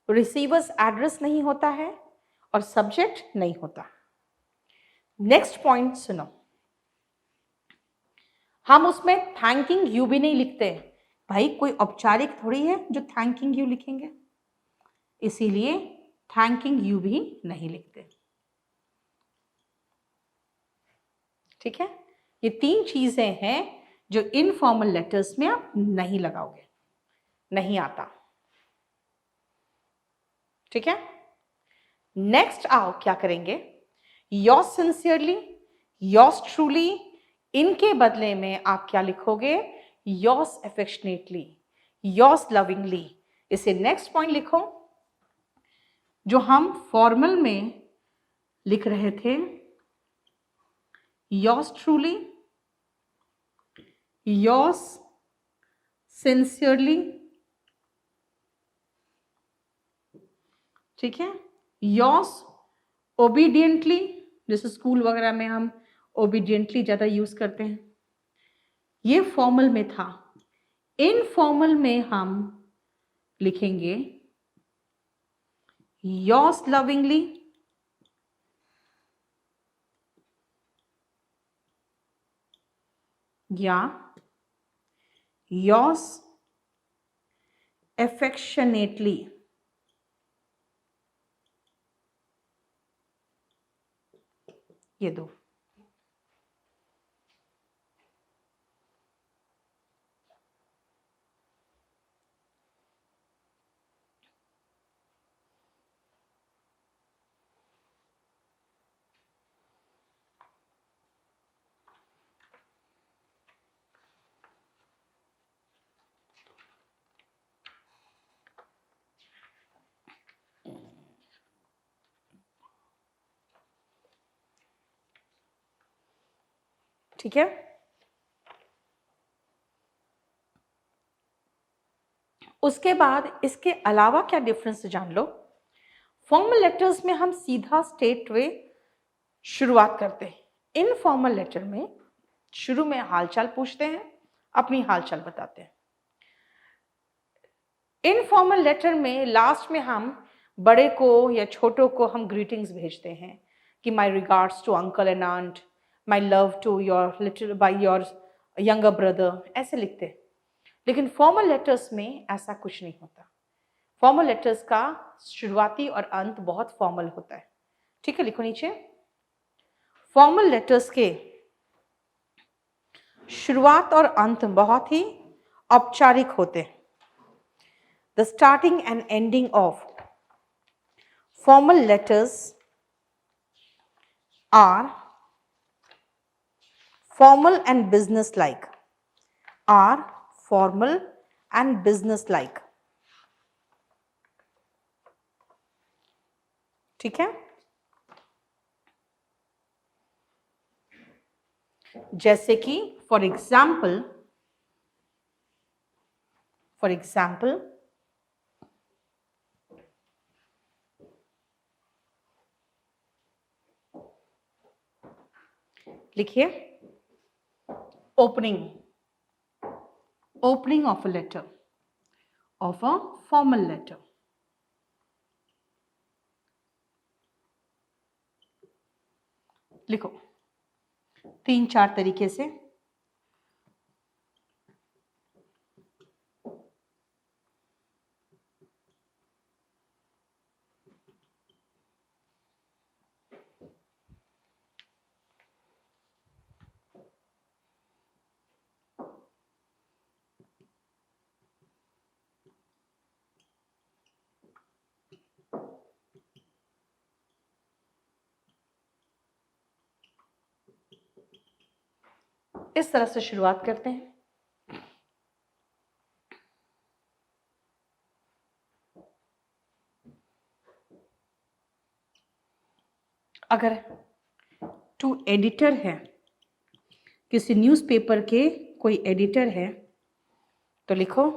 A: रिसीवर्स एड्रेस नहीं होता है और सब्जेक्ट नहीं होता। नेक्स्ट पॉइंट सुनो, हम उसमें थैंकिंग यू भी नहीं लिखते। भाई कोई औपचारिक थोड़ी है जो थैंकिंग यू लिखेंगे, इसीलिए थैंकिंग यू भी नहीं लिखते। ठीक है, ये तीन चीजें हैं जो इनफॉर्मल लेटर्स में आप नहीं लगाओगे, नहीं आता। ठीक है, नेक्स्ट आओ क्या करेंगे, योर्स सिंसियरली, योर्स ट्रूली, इनके बदले में आप क्या लिखोगे, योर्स अफेक्शनेटली, योर्स लविंगली। इसे नेक्स्ट पॉइंट लिखो, जो हम फॉर्मल में लिख रहे थे, योर्स ट्रूली, योर्स सिंसियरली, ठीक है, योर्स ओबीडियंटली, जैसे स्कूल वगैरह में हम ओबीडियंटली ज्यादा यूज करते हैं, ये फॉर्मल में था। इनफॉर्मल में हम लिखेंगे योर्स लविंगली, या योर्स affectionately। ये दो। ठीक है, उसके बाद इसके अलावा क्या डिफरेंस जान लो। फॉर्मल लेटर्स में हम सीधा स्टेट वे शुरुआत करते हैं, इनफॉर्मल लेटर में शुरू में हालचाल पूछते हैं, अपनी हालचाल बताते हैं। इनफॉर्मल लेटर में लास्ट में हम बड़े को या छोटों को हम ग्रीटिंग्स भेजते हैं कि my regards to uncle and aunt, my love to your little by your younger brother, ऐसे लिखते हैं। लेकिन फॉर्मल लेटर्स में ऐसा कुछ नहीं होता। फॉर्मल लेटर्स का शुरुआती और अंत बहुत फॉर्मल होता है। ठीक है, लिखो नीचे, फॉर्मल लेटर्स के शुरुआत और अंत बहुत ही औपचारिक होते हैं। The starting and ending of formal letters are formal and business like, are formal and business like। ठीक है, जैसे कि फॉर एग्जाम्पल लिखिए opening of a letter, of a formal letter. लिखो 3-4 तरीके से। इस तरह से शुरुआत करते हैं। अगर टू एडिटर है, किसी न्यूज़पेपर के कोई एडिटर है, तो लिखो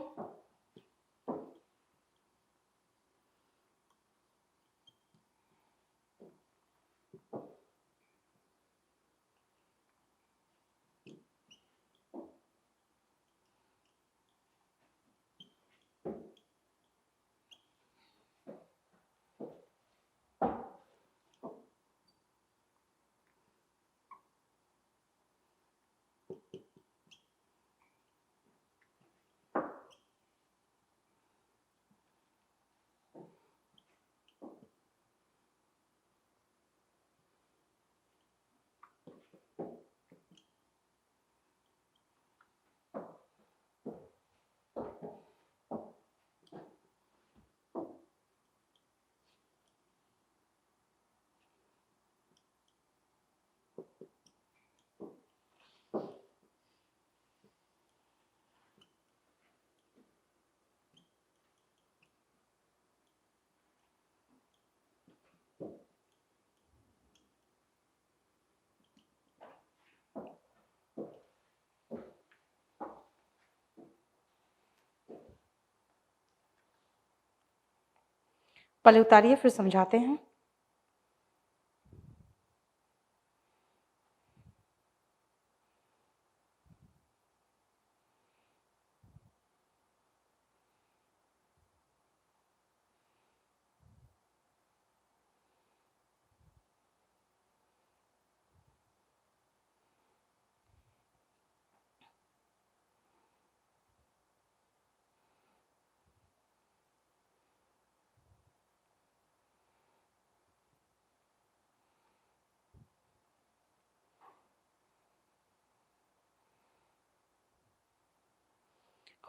A: पहले उतारिए फिर समझाते हैं।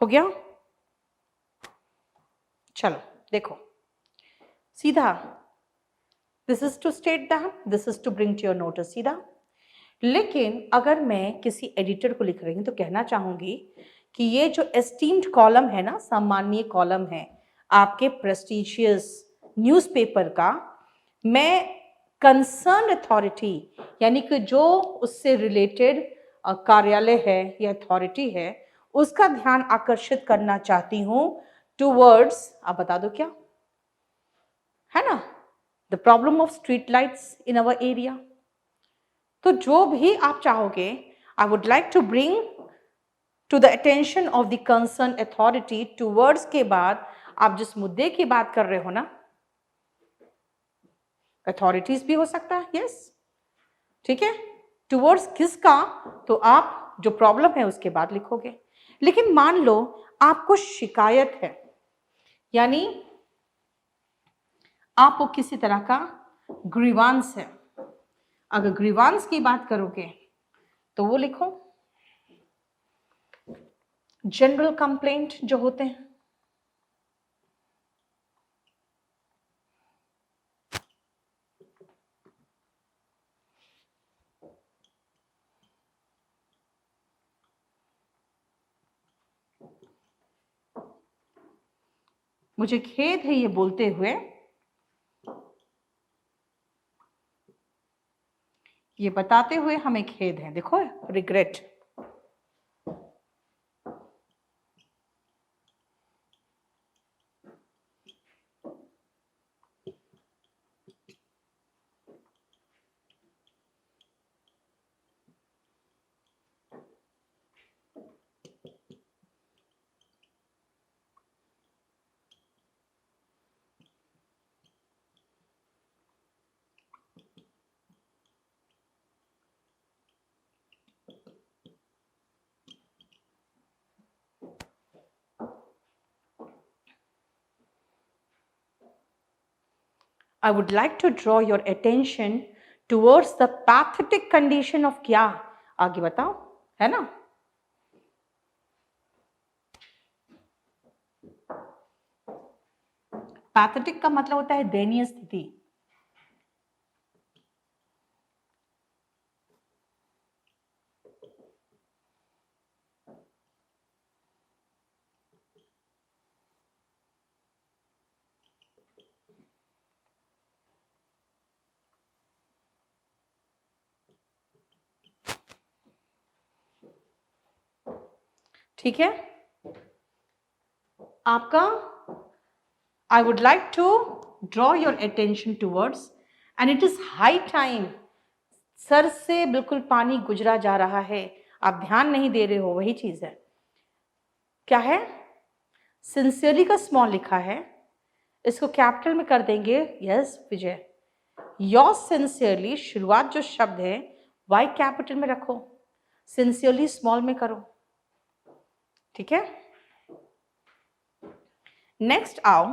A: हो गया? चलो देखो, सीधा this is to state that, this is to bring to your notice, सीधा। लेकिन अगर मैं किसी एडिटर को लिख रही हूं तो कहना चाहूंगी कि ये जो एस्टीम्ड कॉलम है ना, सम्माननीय कॉलम है आपके प्रेस्टिजियस न्यूज़पेपर का, मैं कंसर्न अथॉरिटी यानी कि जो उससे रिलेटेड कार्यालय है या अथॉरिटी है, उसका ध्यान आकर्षित करना चाहती हूं टूवर्ड्स, आप बता दो क्या है ना, the problem of street lights in our area. तो जो भी आप चाहोगे, I would like to bring to the attention of the concern authority, towards के बाद आप जिस मुद्दे की बात कर रहे हो ना, अथॉरिटीज भी हो सकता है, यस, ठीक है, टूवर्ड्स किसका, तो आप जो प्रॉब्लम है उसके बाद लिखोगे। लेकिन मान लो आपको शिकायत है, यानी आपको किसी तरह का ग्रीवांस है, अगर ग्रीवांस की बात करोगे तो वो लिखो जनरल कंप्लेंट जो होते हैं। मुझे खेद है ये बोलते हुए, ये बताते हुए हमें खेद है। देखो, regret. I would like to draw your attention towards the pathetic condition of क्या, आगे बताओ, है ना। पैथेटिक का मतलब होता है दयनीय स्थिति। ठीक है, आपका I would like to draw your attention towards and it is high time। Sir से बिल्कुल पानी गुजरा जा रहा है, आप ध्यान नहीं दे रहे हो, वही चीज है। क्या है? सिंसियरली का स्मॉल लिखा है, इसको कैपिटल में कर देंगे। यस विजय, योर्स सिंसियरली शुरुआत जो शब्द है वाई कैपिटल में रखो, सिंसियरली स्मॉल में करो। ठीक है, नेक्स्ट आओ,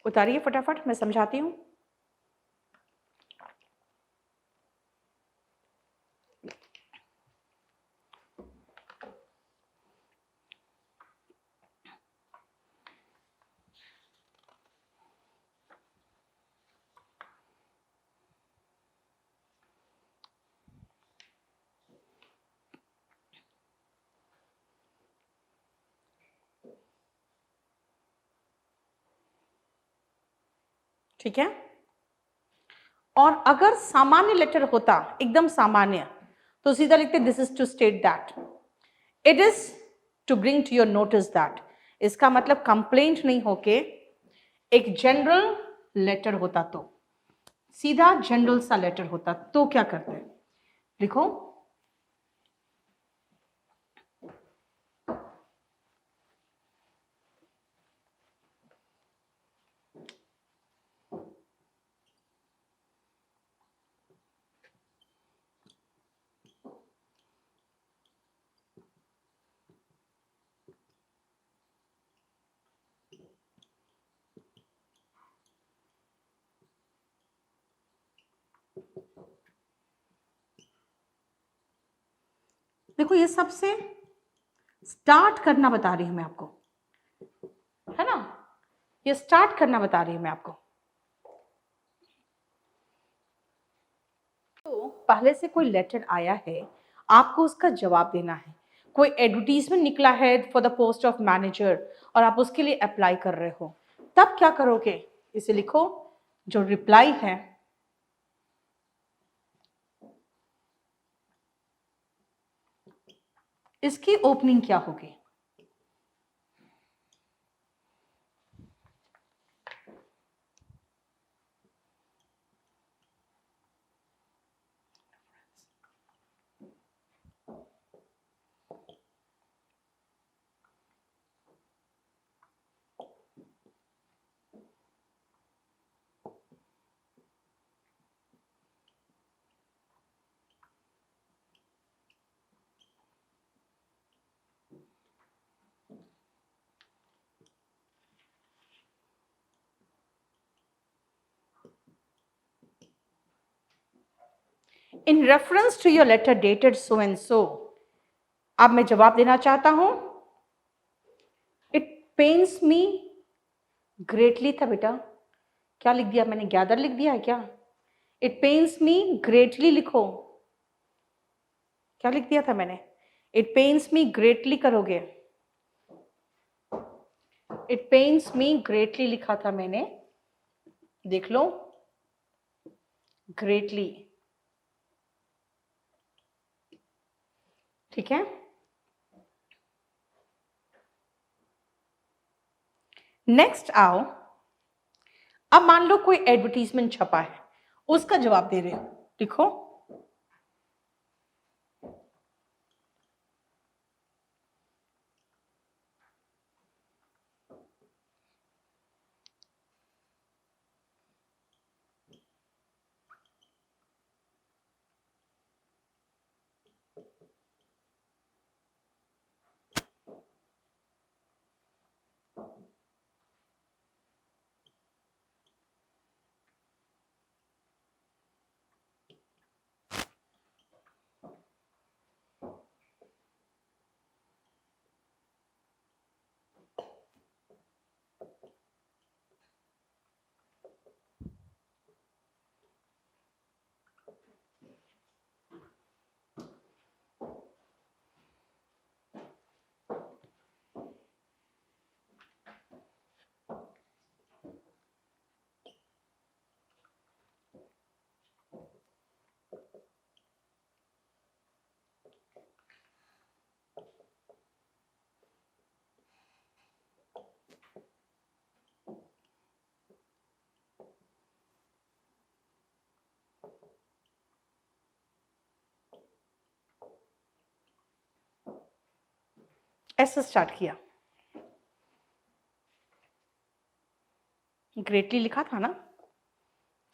A: उतारिए फटाफट, मैं समझाती हूं। ठीक है, और अगर सामान्य लेटर होता, एकदम सामान्य, तो सीधा लिखते this is to state that, it is to bring to your notice that. इसका मतलब कंप्लेंट नहीं होके एक जनरल लेटर होता, तो सीधा जनरल सा लेटर होता, तो क्या करते हैं, लिखो। देखो, ये सबसे स्टार्ट करना बता रही हूं मैं आपको, है ना, ये स्टार्ट करना बता रही हूं मैं आपको। तो पहले से कोई लेटर आया है, आपको उसका जवाब देना है। कोई एडवर्टीजमेंट निकला है for the post of manager और आप उसके लिए अप्लाई कर रहे हो, तब क्या करोगे, इसे लिखो, जो रिप्लाई है इसकी ओपनिंग क्या होगी। In reference to your letter dated so and so, अब मैं जवाब देना चाहता हूं। इट पेन्स मी ग्रेटली था बेटा, क्या लिख दिया मैंने, गैदर लिख दिया है क्या? इट पेन्स मी ग्रेटली लिखो, क्या लिख दिया था मैंने? इट पेन्स मी ग्रेटली करोगे, इट पेन्स मी ग्रेटली लिखा था मैंने, देख लो, ग्रेटली, ठीक है। नेक्स्ट आओ, अब मान लो कोई एडवर्टीजमेंट छपा है, उसका जवाब दे रहे हो, लिखो। ऐसे स्टार्ट किया, ग्रेटली लिखा था ना,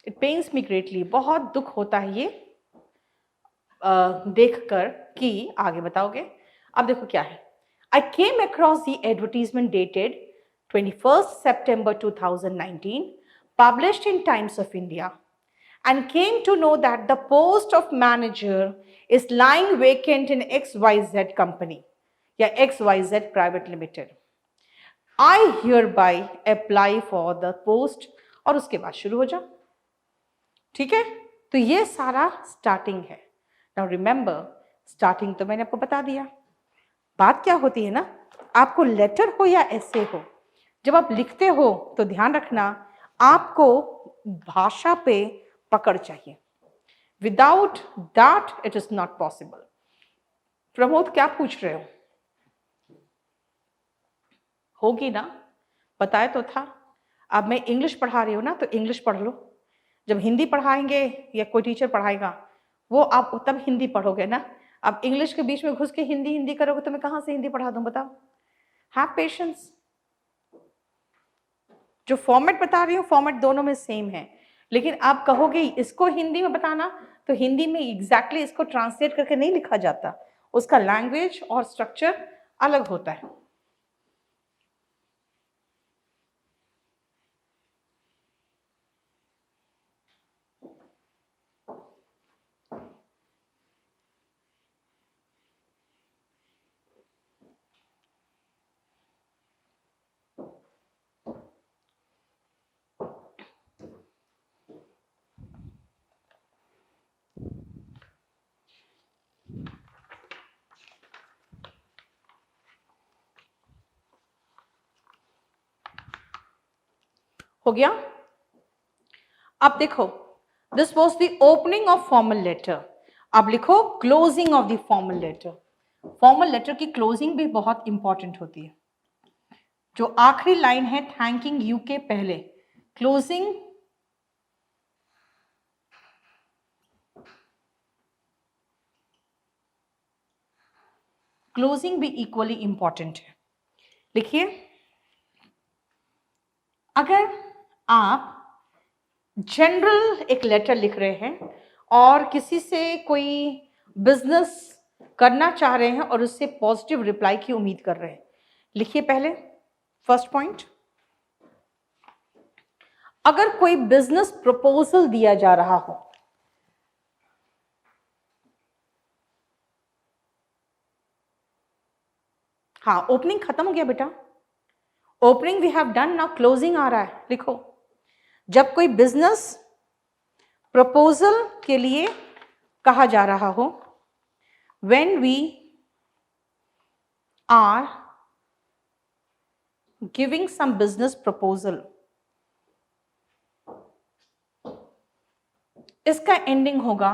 A: इट पेन्स मी ग्रेटली, बहुत दुख होता है ये देखकर कि आगे बताओगे। अब देखो क्या है, I came across the advertisement dated 21st September 2019 published in Times of India and came to know that the post of manager is lying vacant in XYZ company या XYZ Private Limited. I hereby apply for the post, और उसके बाद शुरू हो जाओ, ठीक है। तो ये सारा स्टार्टिंग है। नाउ रिमेंबर, स्टार्टिंग तो मैंने आपको बता दिया। बात क्या होती है ना, आपको लेटर हो या ऐसे हो, जब आप लिखते हो तो ध्यान रखना आपको भाषा पे पकड़ चाहिए। Without that it is not possible. Pramod क्या पूछ रहे हो? होगी ना, बताया तो था। अब मैं इंग्लिश पढ़ा रही हूँ ना, तो इंग्लिश पढ़ लो। जब हिंदी पढ़ाएंगे या कोई टीचर पढ़ाएगा, वो आप तब हिंदी पढ़ोगे ना। अब इंग्लिश के बीच में घुस के हिंदी हिंदी करोगे तो मैं कहाँ से हिंदी पढ़ा दूँ, बताओ। Have patience. जो फॉर्मेट बता रही हूँ, फॉर्मेट दोनों में सेम है, लेकिन आप कहोगे इसको हिंदी में बताना, तो हिंदी में एग्जैक्टली इसको ट्रांसलेट करके नहीं लिखा जाता, उसका लैंग्वेज और स्ट्रक्चर अलग होता है। हो गया? अब देखो, this was the opening of formal letter. अब लिखो closing of the formal letter. Formal letter की क्लोजिंग भी बहुत इंपॉर्टेंट होती है। जो आखिरी लाइन है थैंकिंग यू के पहले, क्लोजिंग क्लोजिंग भी इक्वली इंपॉर्टेंट है। लिखिए, अगर आप जनरल एक लेटर लिख रहे हैं और किसी से कोई बिजनेस करना चाह रहे हैं और उससे पॉजिटिव रिप्लाई की उम्मीद कर रहे हैं, लिखिए पहले फर्स्ट पॉइंट। अगर कोई बिजनेस प्रपोजल दिया जा रहा हो, हाँ, ओपनिंग खत्म हो गया बेटा, opening we have done, now closing आ रहा है। लिखो, जब कोई बिजनेस प्रपोजल के लिए कहा जा रहा हो, when we are giving some business proposal, इसका एंडिंग होगा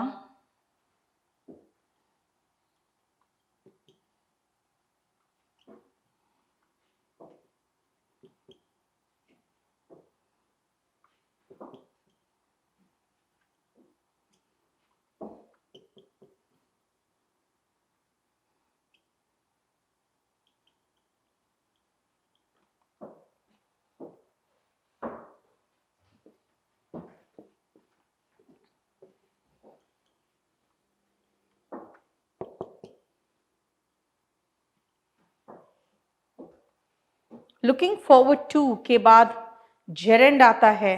A: लुकिंग फॉरवर्ड टू के बाद जेरेंड आता है।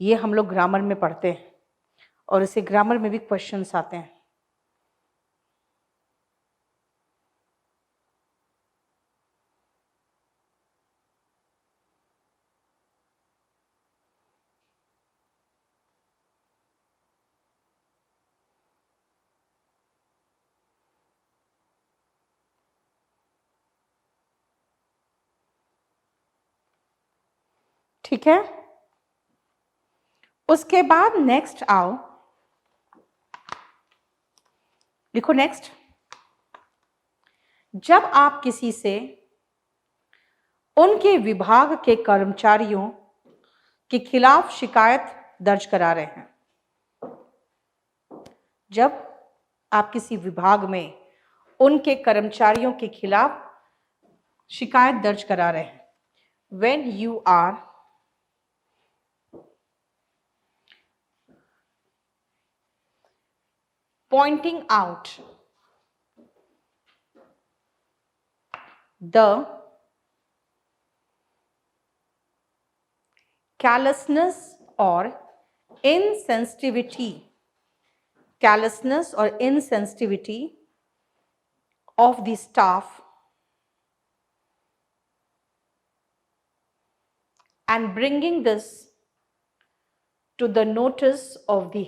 A: ये हम लोग ग्रामर में पढ़ते हैं और इसे ग्रामर में भी क्वेश्चंस आते हैं। ठीक है, उसके बाद नेक्स्ट आओ, लिखो नेक्स्ट। जब आप किसी से उनके विभाग के कर्मचारियों के खिलाफ शिकायत दर्ज करा रहे हैं, जब आप किसी विभाग में उनके कर्मचारियों के खिलाफ शिकायत दर्ज करा रहे हैं, when you are pointing out the carelessness or insensitivity of the staff and bringing this to the notice of the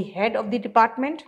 A: head of the department,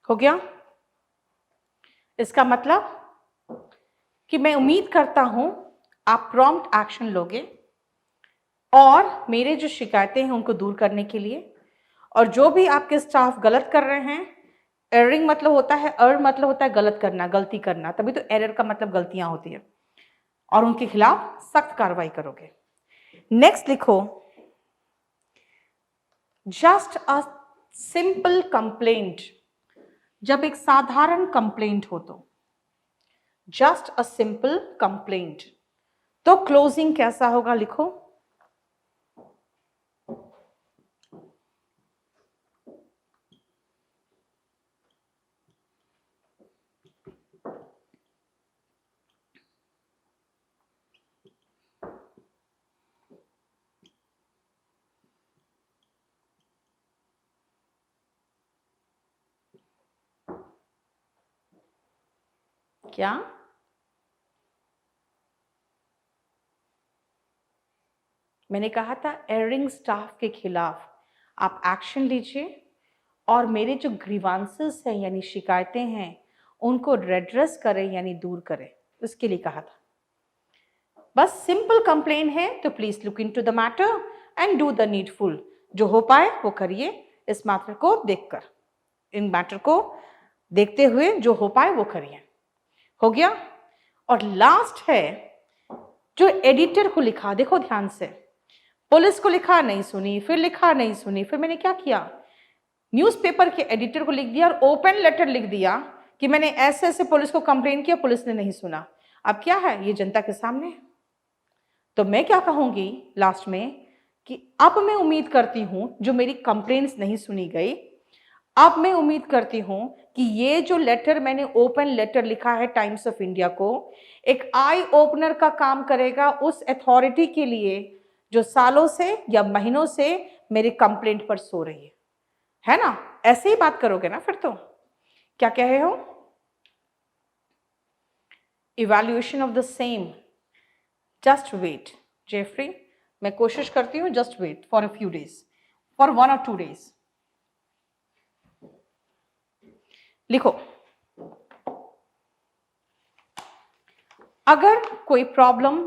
A: हो गया। इसका मतलब कि मैं उम्मीद करता हूं आप प्रॉम्प्ट एक्शन लोगे और मेरे जो शिकायतें हैं उनको दूर करने के लिए, और जो भी आपके स्टाफ गलत कर रहे हैं, एररिंग मतलब होता है, मतलब होता है गलत करना, गलती करना, तभी तो एरर का मतलब गलतियां होती है, और उनके खिलाफ सख्त कार्रवाई करोगे। नेक्स्ट लिखो, जस्ट अ सिंपल कंप्लेंट, जब एक साधारण कंप्लेंट हो तो जस्ट अ सिंपल कंप्लेंट, तो क्लोजिंग कैसा होगा लिखो। क्या मैंने कहा था, एयरिंग स्टाफ के खिलाफ आप एक्शन लीजिए और मेरे जो ग्रीवांसेस हैं यानी शिकायतें हैं उनको रेड्रेस करें यानी दूर करें, उसके लिए कहा था। बस सिंपल कंप्लेन है तो please look into the matter and do the needful. जो हो पाए वो करिए इस मैटर को देखकर, इन मैटर को देखते हुए जो हो पाए वो करिए। हो गया। और लास्ट है जो एडिटर को लिखा, देखो ध्यान से, पुलिस को लिखा नहीं सुनी, फिर लिखा नहीं सुनी, फिर मैंने क्या किया, न्यूज़पेपर के एडिटर को लिख दिया और ओपन लेटर लिख दिया कि मैंने ऐसे ऐसे पुलिस को कंप्लेन किया, पुलिस ने नहीं सुना। अब क्या है, ये जनता के सामने है। तो मैं क्या कहूंगी लास्ट में कि अब मैं उम्मीद करती हूं जो मेरी कंप्लेंट्स नहीं सुनी गई, अब मैं उम्मीद करती हूं कि ये जो लेटर मैंने ओपन लेटर लिखा है टाइम्स ऑफ इंडिया को, एक आई ओपनर का काम करेगा उस अथॉरिटी के लिए जो सालों से या महीनों से मेरी कंप्लेंट पर सो रही है ना। ऐसे ही बात करोगे ना फिर तो। क्या कह रहे हो, evaluation of the same, just wait जेफरी, मैं कोशिश करती हूँ, just wait for a few days, for 1 or 2 days। लिखो, अगर कोई प्रॉब्लम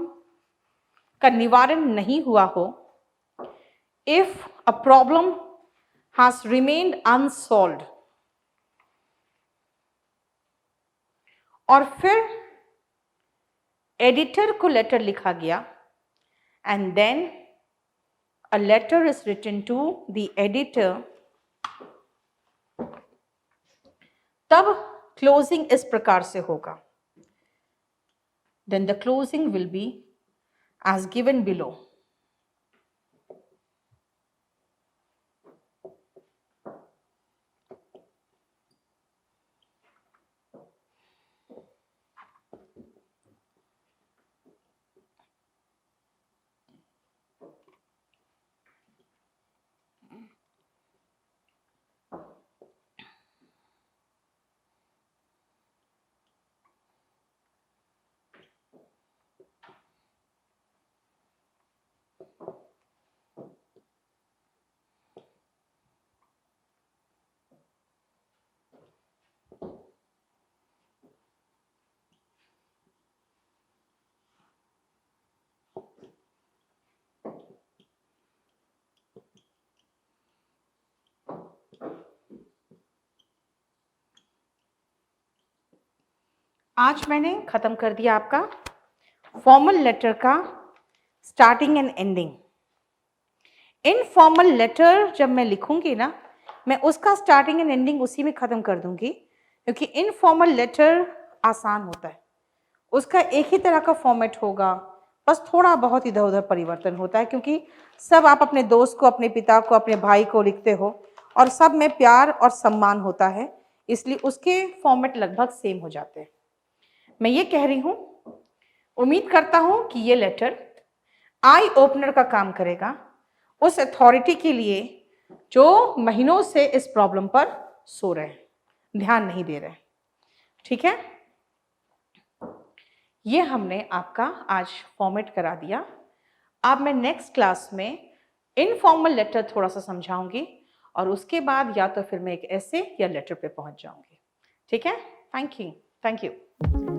A: का निवारण नहीं हुआ हो, if a problem has remained unsolved, और फिर एडिटर को लेटर लिखा गया and then a letter is written to the editor, तब क्लोजिंग इस प्रकार से होगा। Then the closing will be as given below. आज मैंने खत्म कर दिया आपका फॉर्मल लेटर का starting and ending. Informal letter जब मैं लिखूंगी ना, मैं उसका स्टार्टिंग एंड एंडिंग उसी में खत्म कर दूंगी, क्योंकि इनफॉर्मल लेटर आसान होता है, उसका एक ही तरह का फॉर्मेट होगा, बस थोड़ा बहुत इधर उधर परिवर्तन होता है, क्योंकि सब आप अपने दोस्त को, अपने पिता को, अपने भाई को लिखते हो और सब में प्यार और सम्मान होता है, इसलिए उसके फॉर्मेट लगभग सेम हो जाते हैं। मैं ये कह रही हूं, उम्मीद करता हूं कि ये लेटर आई ओपनर का काम करेगा उस अथॉरिटी के लिए जो महीनों से इस प्रॉब्लम पर सो रहे हैं, ध्यान नहीं दे रहे। ठीक है, ये हमने आपका आज फॉर्मेट करा दिया। अब मैं नेक्स्ट क्लास में इनफॉर्मल लेटर थोड़ा सा समझाऊंगी और उसके बाद या तो फिर मैं एक ऐसे या लेटर पे पहुंच जाऊंगी। ठीक है, थैंक यू।